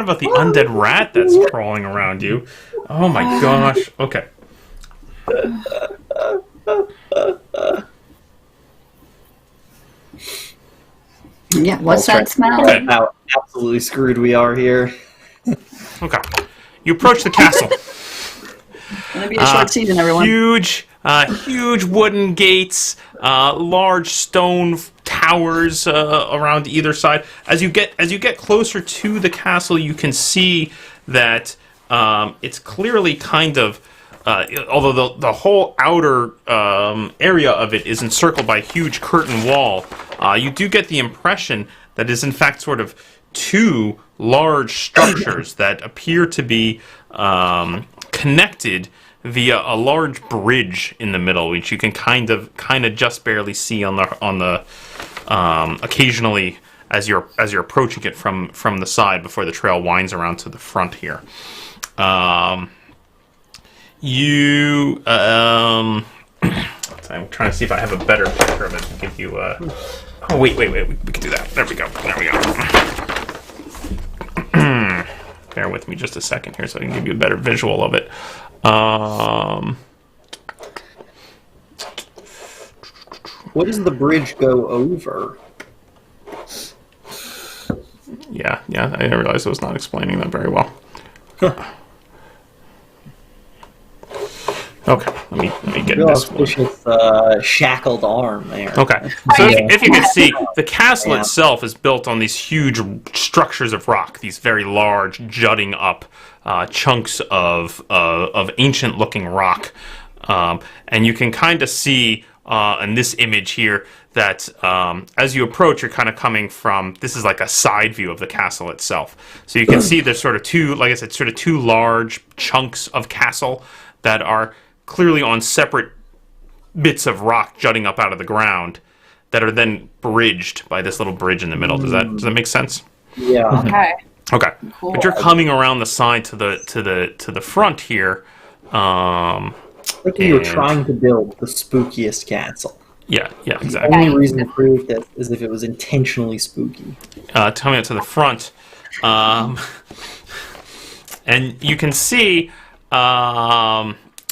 about the undead rat that's crawling around you. Oh my gosh. Okay.
Yeah, what's that smell?
Okay.
How absolutely screwed we are here.
Okay. You approach the castle.
It's gonna be a short season, everyone.
Huge wooden gates, large stone towers around either side. As you get closer to the castle, you can see that it's clearly kind of, although the whole outer area of it is encircled by a huge curtain wall, you do get the impression that is in fact sort of two large structures that appear to be connected via a large bridge in the middle, which you can kind of just barely see on the occasionally as you're approaching it from the side before the trail winds around to the front here. I'm trying to see if I have a better picture of it to give you. Oh wait, we can do that. There we go. Bear with me just a second here so I can give you a better visual of it.
What does the bridge go over?
Yeah, I realized I was not explaining that very well. Okay, let me get this one.
Shackled arm there.
Okay, so if you can see, the castle itself is built on these huge structures of rock, these very large, jutting up chunks of ancient-looking rock, and you can kind of see in this image here that as you approach, you're kind of coming from. This is like a side view of the castle itself, so you can see there's sort of two, like I said, sort of two large chunks of castle that are clearly on separate bits of rock jutting up out of the ground that are then bridged by this little bridge in the middle. Does that make sense?
Yeah.
Okay.
Cool.
But you're coming around the side to the front here.
Like you were trying to build the spookiest castle.
Yeah,
The
exactly.
only reason to create this is if it was intentionally spooky.
Coming up to the front, and you can see.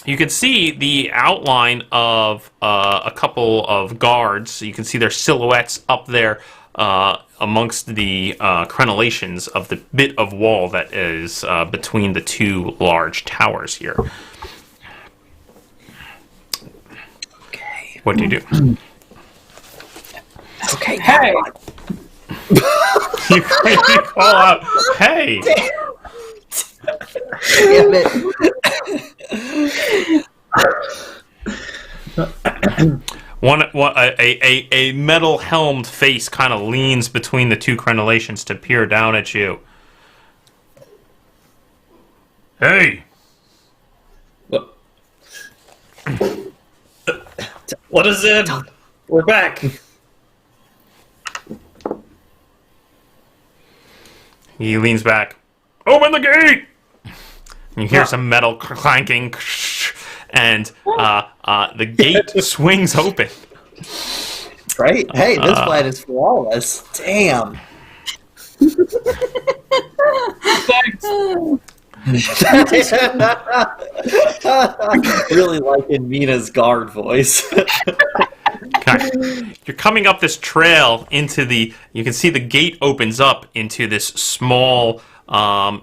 You can see the outline of a couple of guards. You can see their silhouettes up there amongst the crenellations of the bit of wall that is between the two large towers here.
Okay.
What do you do?
Okay.
Hey!
You call out, "Hey!"
Damn it.
A metal helmed face kind of leans between the two crenellations to peer down at you. Hey!
What is it? We're back.
He leans back. Open the gate! You hear some metal clanking, and the gate swings open.
Right? Hey, this plan is for all of us. Damn.
Thanks.
Really liking Mina's guard voice.
Okay. You're coming up this trail into you can see the gate opens up into this small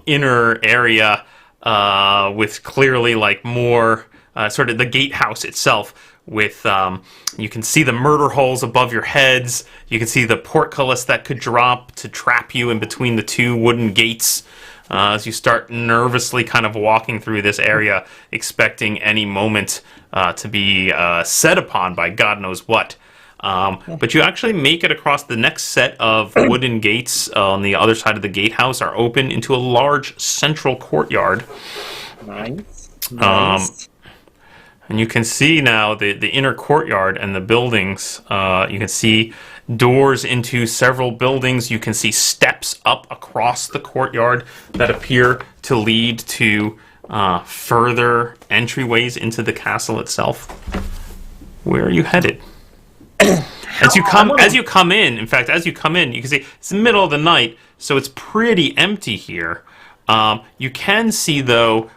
inner area with clearly like more sort of the gatehouse itself with you can see the murder holes above your heads. You can see the portcullis that could drop to trap you in between the two wooden gates as you start nervously kind of walking through this area, expecting any moment to be set upon by God knows what. But you actually make it across. The next set of wooden gates on the other side of the gatehouse are open into a large central courtyard.
Nice.
And you can see now the inner courtyard and the buildings. You can see doors into several buildings. You can see steps up across the courtyard that appear to lead to further entryways into the castle itself. Where are you headed? As you come in, you can see it's the middle of the night, so it's pretty empty here. You can see though,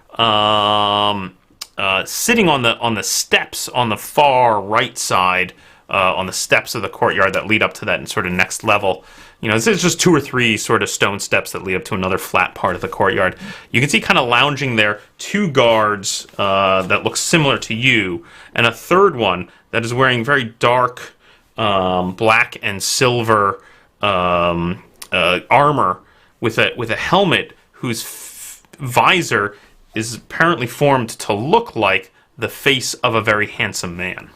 sitting on the steps on the far right side, on the steps of the courtyard that lead up to that sort of next level. It's just 2 or 3 sort of stone steps that lead up to another flat part of the courtyard. You can see kind of lounging there 2 guards that look similar to you, and a third one that is wearing very dark black and silver armor with a helmet whose visor is apparently formed to look like the face of a very handsome man,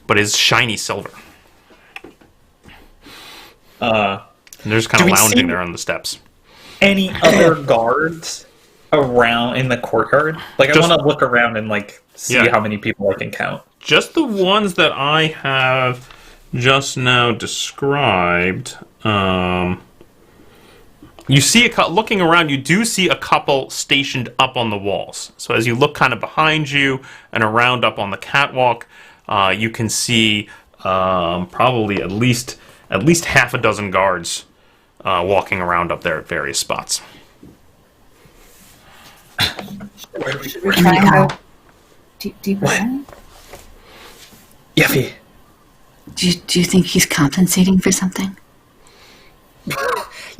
but is shiny silver. And they're just kind of lounging there on the steps.
Any other guards around in the courtyard? I want to look around and see how many people I can count.
Just the ones that I have just now described. You see, looking around, you do see a couple stationed up on the walls. So as you look kind of behind you and around up on the catwalk, you can see probably at least half a dozen guards walking around up there at various spots.
Should we try and go deeper in?
Yeffi.
Do you think he's compensating for something?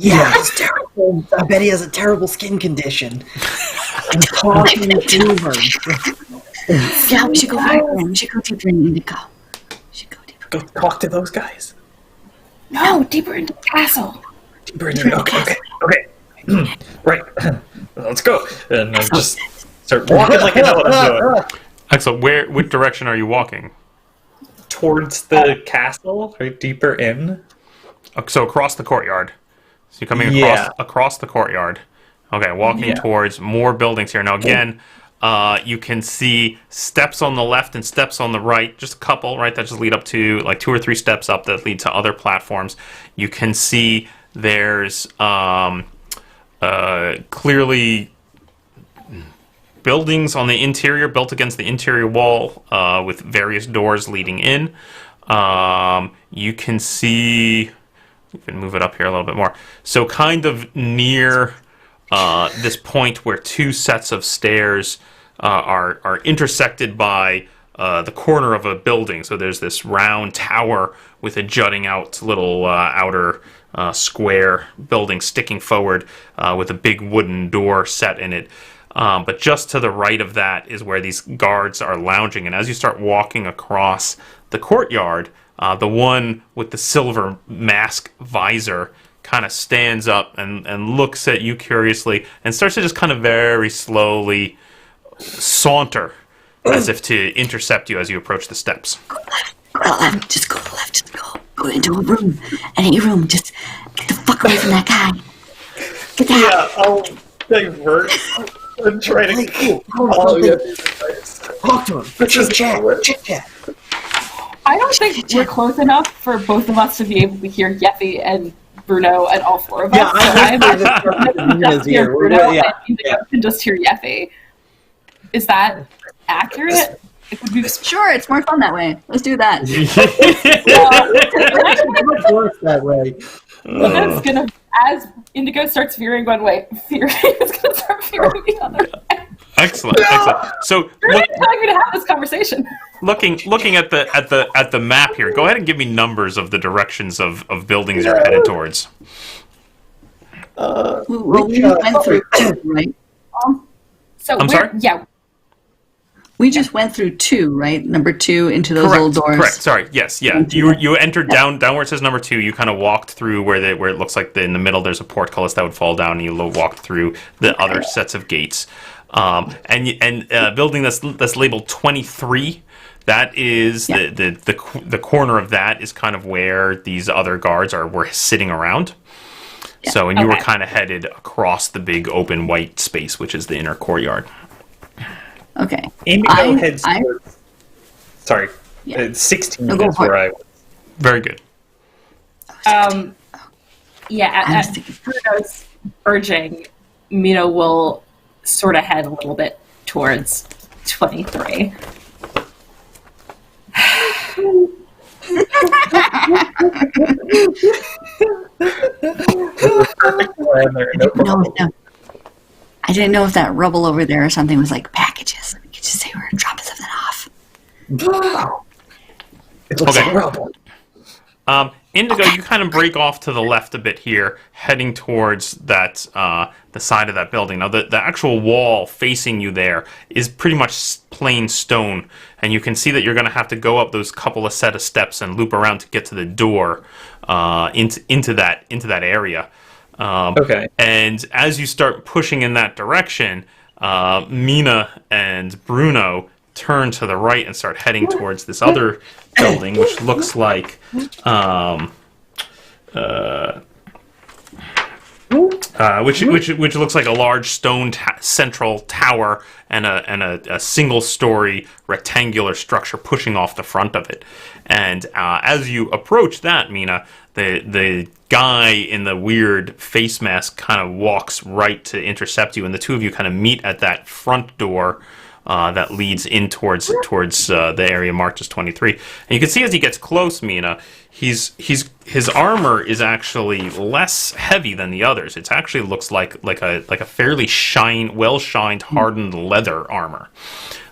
Yeah, it's terrible. I bet he has a terrible skin condition. I'm talking over.
Yeah, we should go deeper. We should go deeper in Indigo.
Go talk to those guys.
No, deeper into the castle.
Deeper into the castle. Okay. Right. Let's go. And I just start walking like I know what I'm doing.
Excellent. Which direction are you walking?
Towards the castle, right? Deeper in.
So across the courtyard. So you're coming across the courtyard. Okay, walking towards more buildings here. Now again, you can see steps on the left and steps on the right. Just a couple, right? That just lead up to 2 or 3 steps up that lead to other platforms. You can see there's clearly buildings on the interior, built against the interior wall, with various doors leading in. You can see. You can move it up here a little bit more. So kind of near this point where 2 sets of stairs are intersected by the corner of a building. So there's this round tower with a jutting out little outer square building sticking forward with a big wooden door set in it. But just to the right of that is where these guards are lounging. And as you start walking across the courtyard, the one with the silver mask visor kind of stands up and looks at you curiously and starts to just kind of very slowly saunter as if to intercept you as you approach the steps.
Go left. Just go left. Just go into a room. Any room. Just get the fuck away from that guy. Get out.
Yeah, I'll divert and try to
talk to him. Chit chat.
I don't think we're close enough for both of us to be able to hear Yeffi and Bruno and all 4 of us.
Yeah, I'm
just hear Bruno and Indigo can just hear Yeffi. Is that accurate?
It would be sure. It's more fun that way. Let's do that.
It works that way.
It's gonna, as Indigo starts veering one way, is gonna start veering the other way.
Excellent. So
you're not telling me to have this conversation.
Looking at the map here, go ahead and give me numbers of the directions of buildings you're headed towards.
We went through 2, right?
I'm sorry?
Yeah.
We just went through 2, right? Number 2 into those little doors.
Correct. Sorry. Yes. Yeah. You entered down where it says number 2. You kind of walked through where it looks like in the middle there's a portcullis that would fall down, and you walked through the other sets of gates. And building that's labeled 23. That is the corner of that is kind of where these other guards were sitting around. Yeah. So, and you were kind of headed across the big open white space, which is the inner courtyard.
Okay.
Indigo heads towards Sorry.
Yeah.
16
No,
minutes where I was.
Very good.
At Bruno's urging, Mina will sort of head a little bit towards 23.
I didn't know if that rubble over there or something was like packages. We could just say we're dropping something off.
Wow. It looks like rubble.
Indigo, you kind of break off to the left a bit here, heading towards that the side of that building. Now, the actual wall facing you there is pretty much plain stone, and you can see that you're going to have to go up those couple of set of steps and loop around to get to the door into that area.
Okay.
And as you start pushing in that direction, Mina and Bruno turn to the right and start heading towards this other building, which looks like which looks like a large stone central tower and a single-story rectangular structure pushing off the front of it. And as you approach that, Mina, the guy in the weird face mask kind of walks right to intercept you, and the two of you kind of meet at that front door that leads in towards the area marked as 23. And you can see as he gets close, Mina, his armor is actually less heavy than the others. It actually looks like a fairly well-shined, hardened leather armor,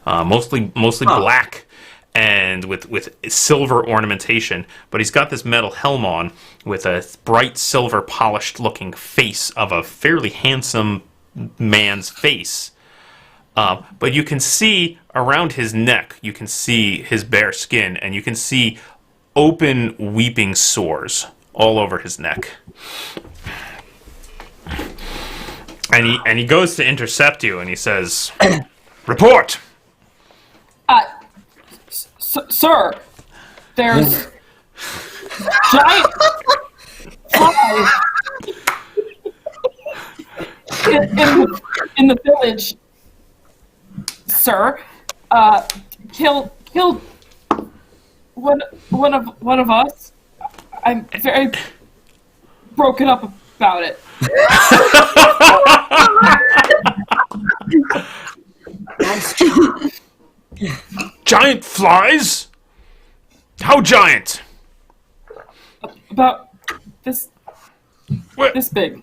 mostly black and with silver ornamentation. But he's got this metal helm on with a bright silver polished looking face of a fairly handsome man's face. But you can see around his neck, you can see his bare skin, and you can see open weeping sores all over his neck. And he goes to intercept you, and he says, "Report!"
Sir, there's giant flies in the village. Sir, killed one of us. I'm very broken up about it.
Giant flies? How giant?
About this big.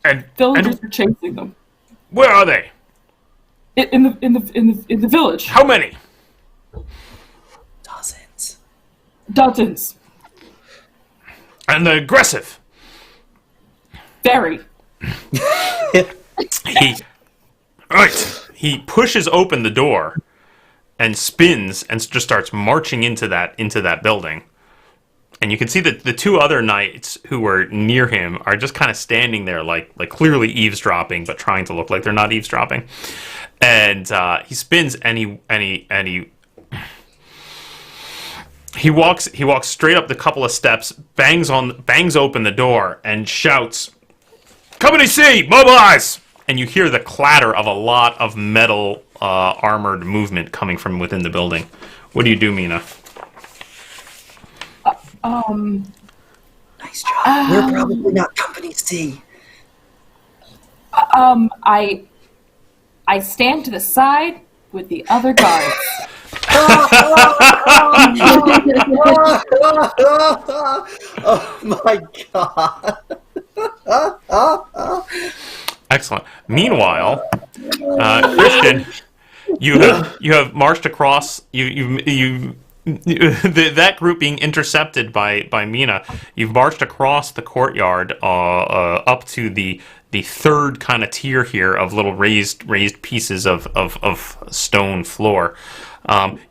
And
villagers are chasing them.
Where are they?
In the village.
How many?
Dozens.
And they're aggressive.
Very.
He pushes open the door and spins and just starts marching into that building. And you can see that the two other knights who were near him are just kind of standing there like clearly eavesdropping, but trying to look like they're not eavesdropping. And he spins and he walks straight up the couple of steps, bangs open the door, and shouts, "Company C, mobilize!" And you hear the clatter of a lot of metal armored movement coming from within the building. What do you do, Mina?
Nice job. We're probably not Company C.
I stand to the side with the other guards.
Oh my god.
Excellent. Meanwhile, Christian, you have marched across. That group being intercepted by Mina. You've marched across the courtyard up to the third kind of tier here of little raised pieces of stone floor.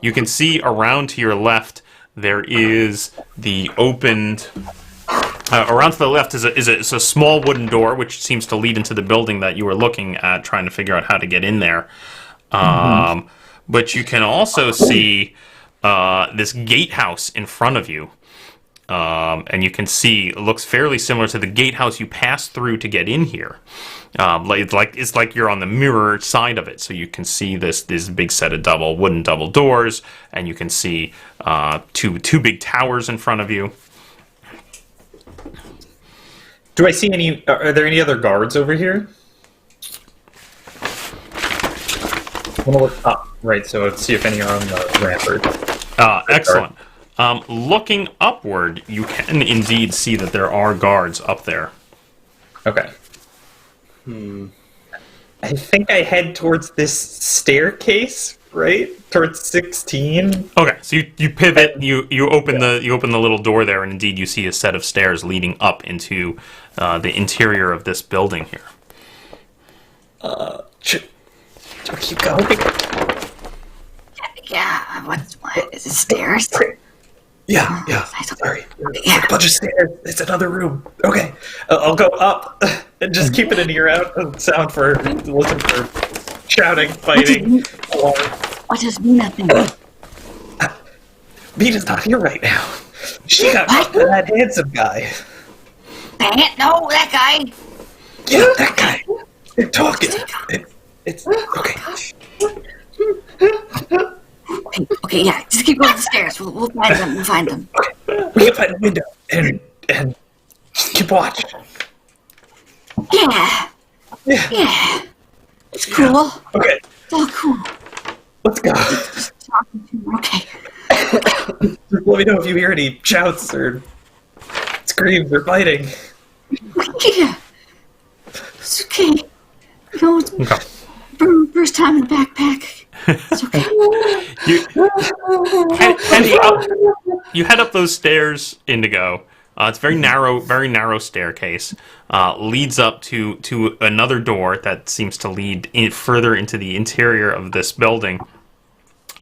You can see around to your left there is the opened. Around to the left is a small wooden door which seems to lead into the building that you were looking at, trying to figure out how to get in there. But you can also see this gatehouse in front of you, and you can see it looks fairly similar to the gatehouse you passed through to get in here. It's like you're on the mirror side of it, so you can see this big set of wooden double doors, and you can see two big towers in front of you.
Do I see any? Are there any other guards over here? I'm gonna look up, right? So let's see if any are on the rampart.
Excellent. Looking upward, you can indeed see that there are guards up there.
Okay. I think I head towards this staircase, right? Towards 16.
Okay, so you pivot, you open the little door there, and indeed you see a set of stairs leading up into the interior of this building here.
Should we keep going?
Yeah, what is it, stairs?
Yeah. Sorry. Yeah. A bunch of stairs. It's another room. Okay. I'll go up and just keep it an ear out and listen for shouting, fighting, alarm.
What does Mina think?
Mina's not here right now. She got that handsome guy.
No, that guy.
Yeah, that guy. They're talking. It's okay.
Okay, yeah, just keep going up the stairs. We'll find them.
Okay. We can find a window and just keep watch.
Yeah. It's cool.
Okay.
It's all cool.
Let's go.
Okay.
Just let me know if you hear any shouts or screams or fighting.
Yeah. It's okay. First time in the backpack. It's okay.
You head up those stairs, Indigo. It's very narrow staircase. Leads up to another door that seems to lead further into the interior of this building.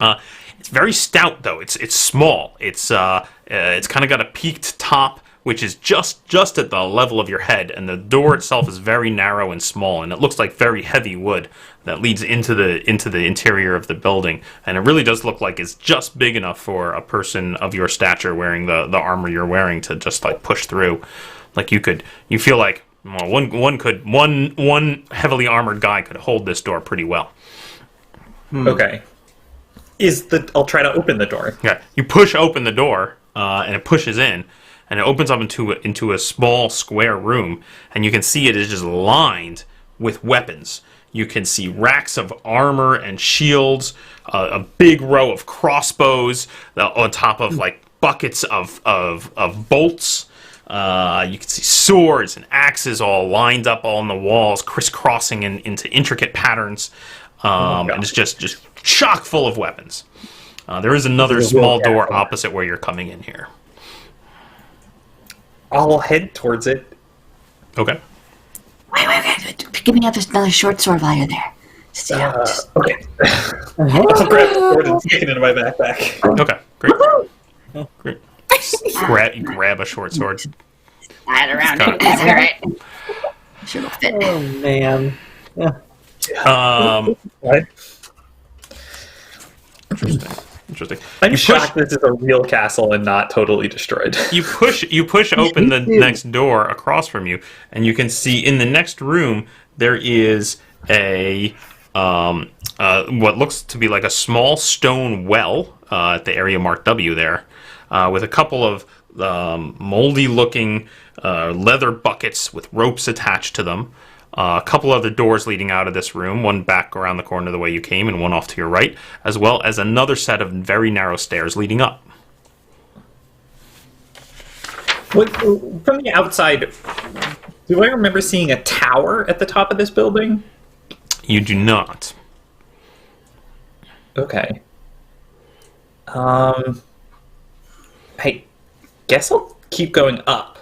It's very stout, though. It's small. It's kind of got a peaked top, which is just at the level of your head, and the door itself is very narrow and small, and it looks like very heavy wood that leads into the interior of the building. And it really does look like it's just big enough for a person of your stature wearing the armor you're wearing to just like push through. Like you feel like one heavily armored guy could hold this door pretty well.
Okay. I'll try to open the door.
Yeah, you push open the door, and it pushes in, and it opens up into a small square room, and you can see it is just lined with weapons. You can see racks of armor and shields, a big row of crossbows on top of like buckets of bolts. You can see swords and axes all lined up on the walls, crisscrossing into intricate patterns, and it's just chock full of weapons. There is another small door opposite where you're coming in here.
I'll head towards it.
Okay.
Wait. Give me another short sword while you're there.
Okay. I'll grab the sword and stick it into my backpack.
Okay, great. You grab a short sword.
Slide around. That's all right. Sure will fit.
Oh, man.
What?
Interesting.
I'm shocked this is a real castle and not totally destroyed.
You push open the next door across from you, and you can see in the next room there is a what looks to be like a small stone well at the area marked W there, with a couple of moldy-looking leather buckets with ropes attached to them. A couple other doors leading out of this room, one back around the corner the way you came and one off to your right, as well as another set of very narrow stairs leading up.
From the outside, do I remember seeing a tower at the top of this building?
You do not.
Okay. I guess I'll keep going up.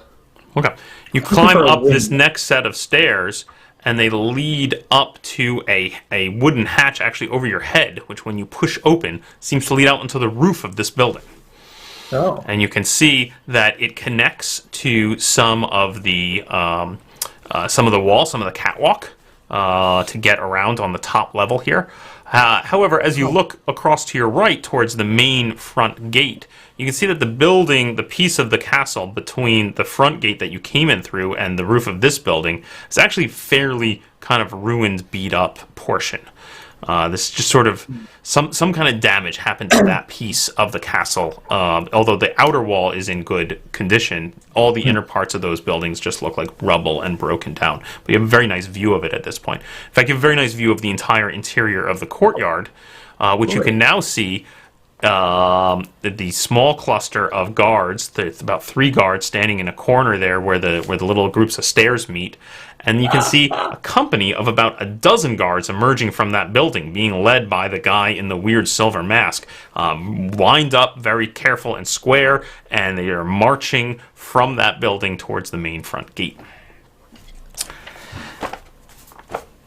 Okay. You climb up this next set of stairs, and they lead up to a wooden hatch actually over your head, which when you push open seems to lead out into the roof of this building.
Oh.
And you can see that it connects to some of the wall, some of the catwalk to get around on the top level here. However, as you look across to your right towards the main front gate, you can see that the building, the piece of the castle between the front gate that you came in through and the roof of this building is actually fairly kind of ruined, beat up portion. This just sort of some kind of damage happened to that piece of the castle. Although the outer wall is in good condition, all the inner parts of those buildings just look like rubble and broken down. But you have a very nice view of it at this point. In fact, you have a very nice view of the entire interior of the courtyard, which you can now see. The small cluster of guards. There's about 3 guards standing in a corner there, where the little groups of stairs meet, and you can see a company of about a dozen guards emerging from that building, being led by the guy in the weird silver mask, lined up very careful and square, and they are marching from that building towards the main front gate.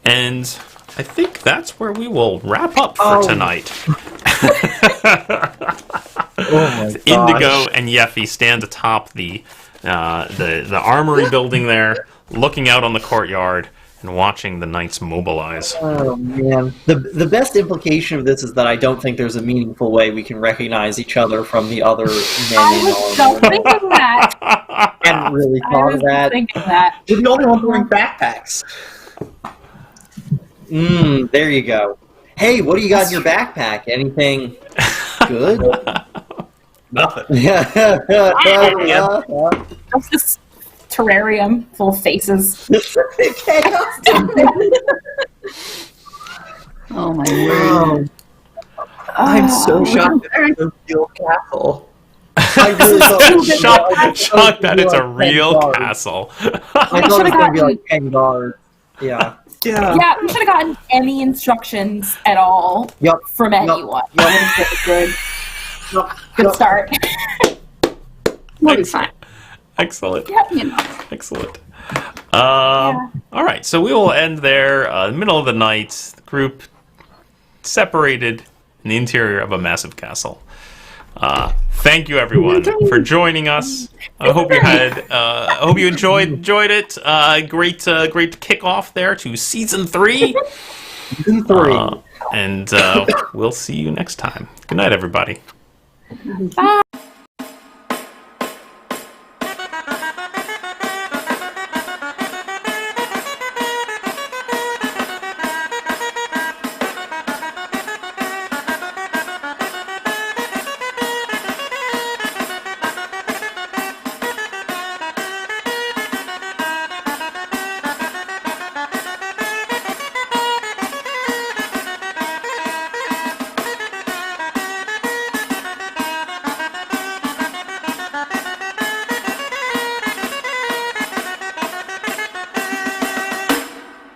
And I think that's where we will wrap up for tonight. Indigo and Yeffi stand atop the armory building there, looking out on the courtyard and watching the knights mobilize.
Oh man, the best implication of this is that I don't think there's a meaningful way we can recognize each other from the other men
I was so thinking that.
I hadn't really thought of that.
Thinking that.
We're the only one wearing backpacks.
There you go. Hey, what do you got in your backpack? Anything good?
Nothing.
Just this terrarium full of faces.
Oh my word!
I'm so shocked that it's a real castle.
I really thought
shocked that it's a real castle.
I thought it was going to be like 10 guards. Yeah.
Yeah, we should have gotten any instructions at all from anyone. Good start.
We'll be fine.
Excellent.
Yep.
Excellent. All right, so we will end there. Middle of the night, the group separated in the interior of a massive castle. Thank you, everyone, for joining us. I hope you had. I hope you enjoyed it. Great kickoff there to season 3.
Season 3.
And we'll see you next time. Good night, everybody.
Bye.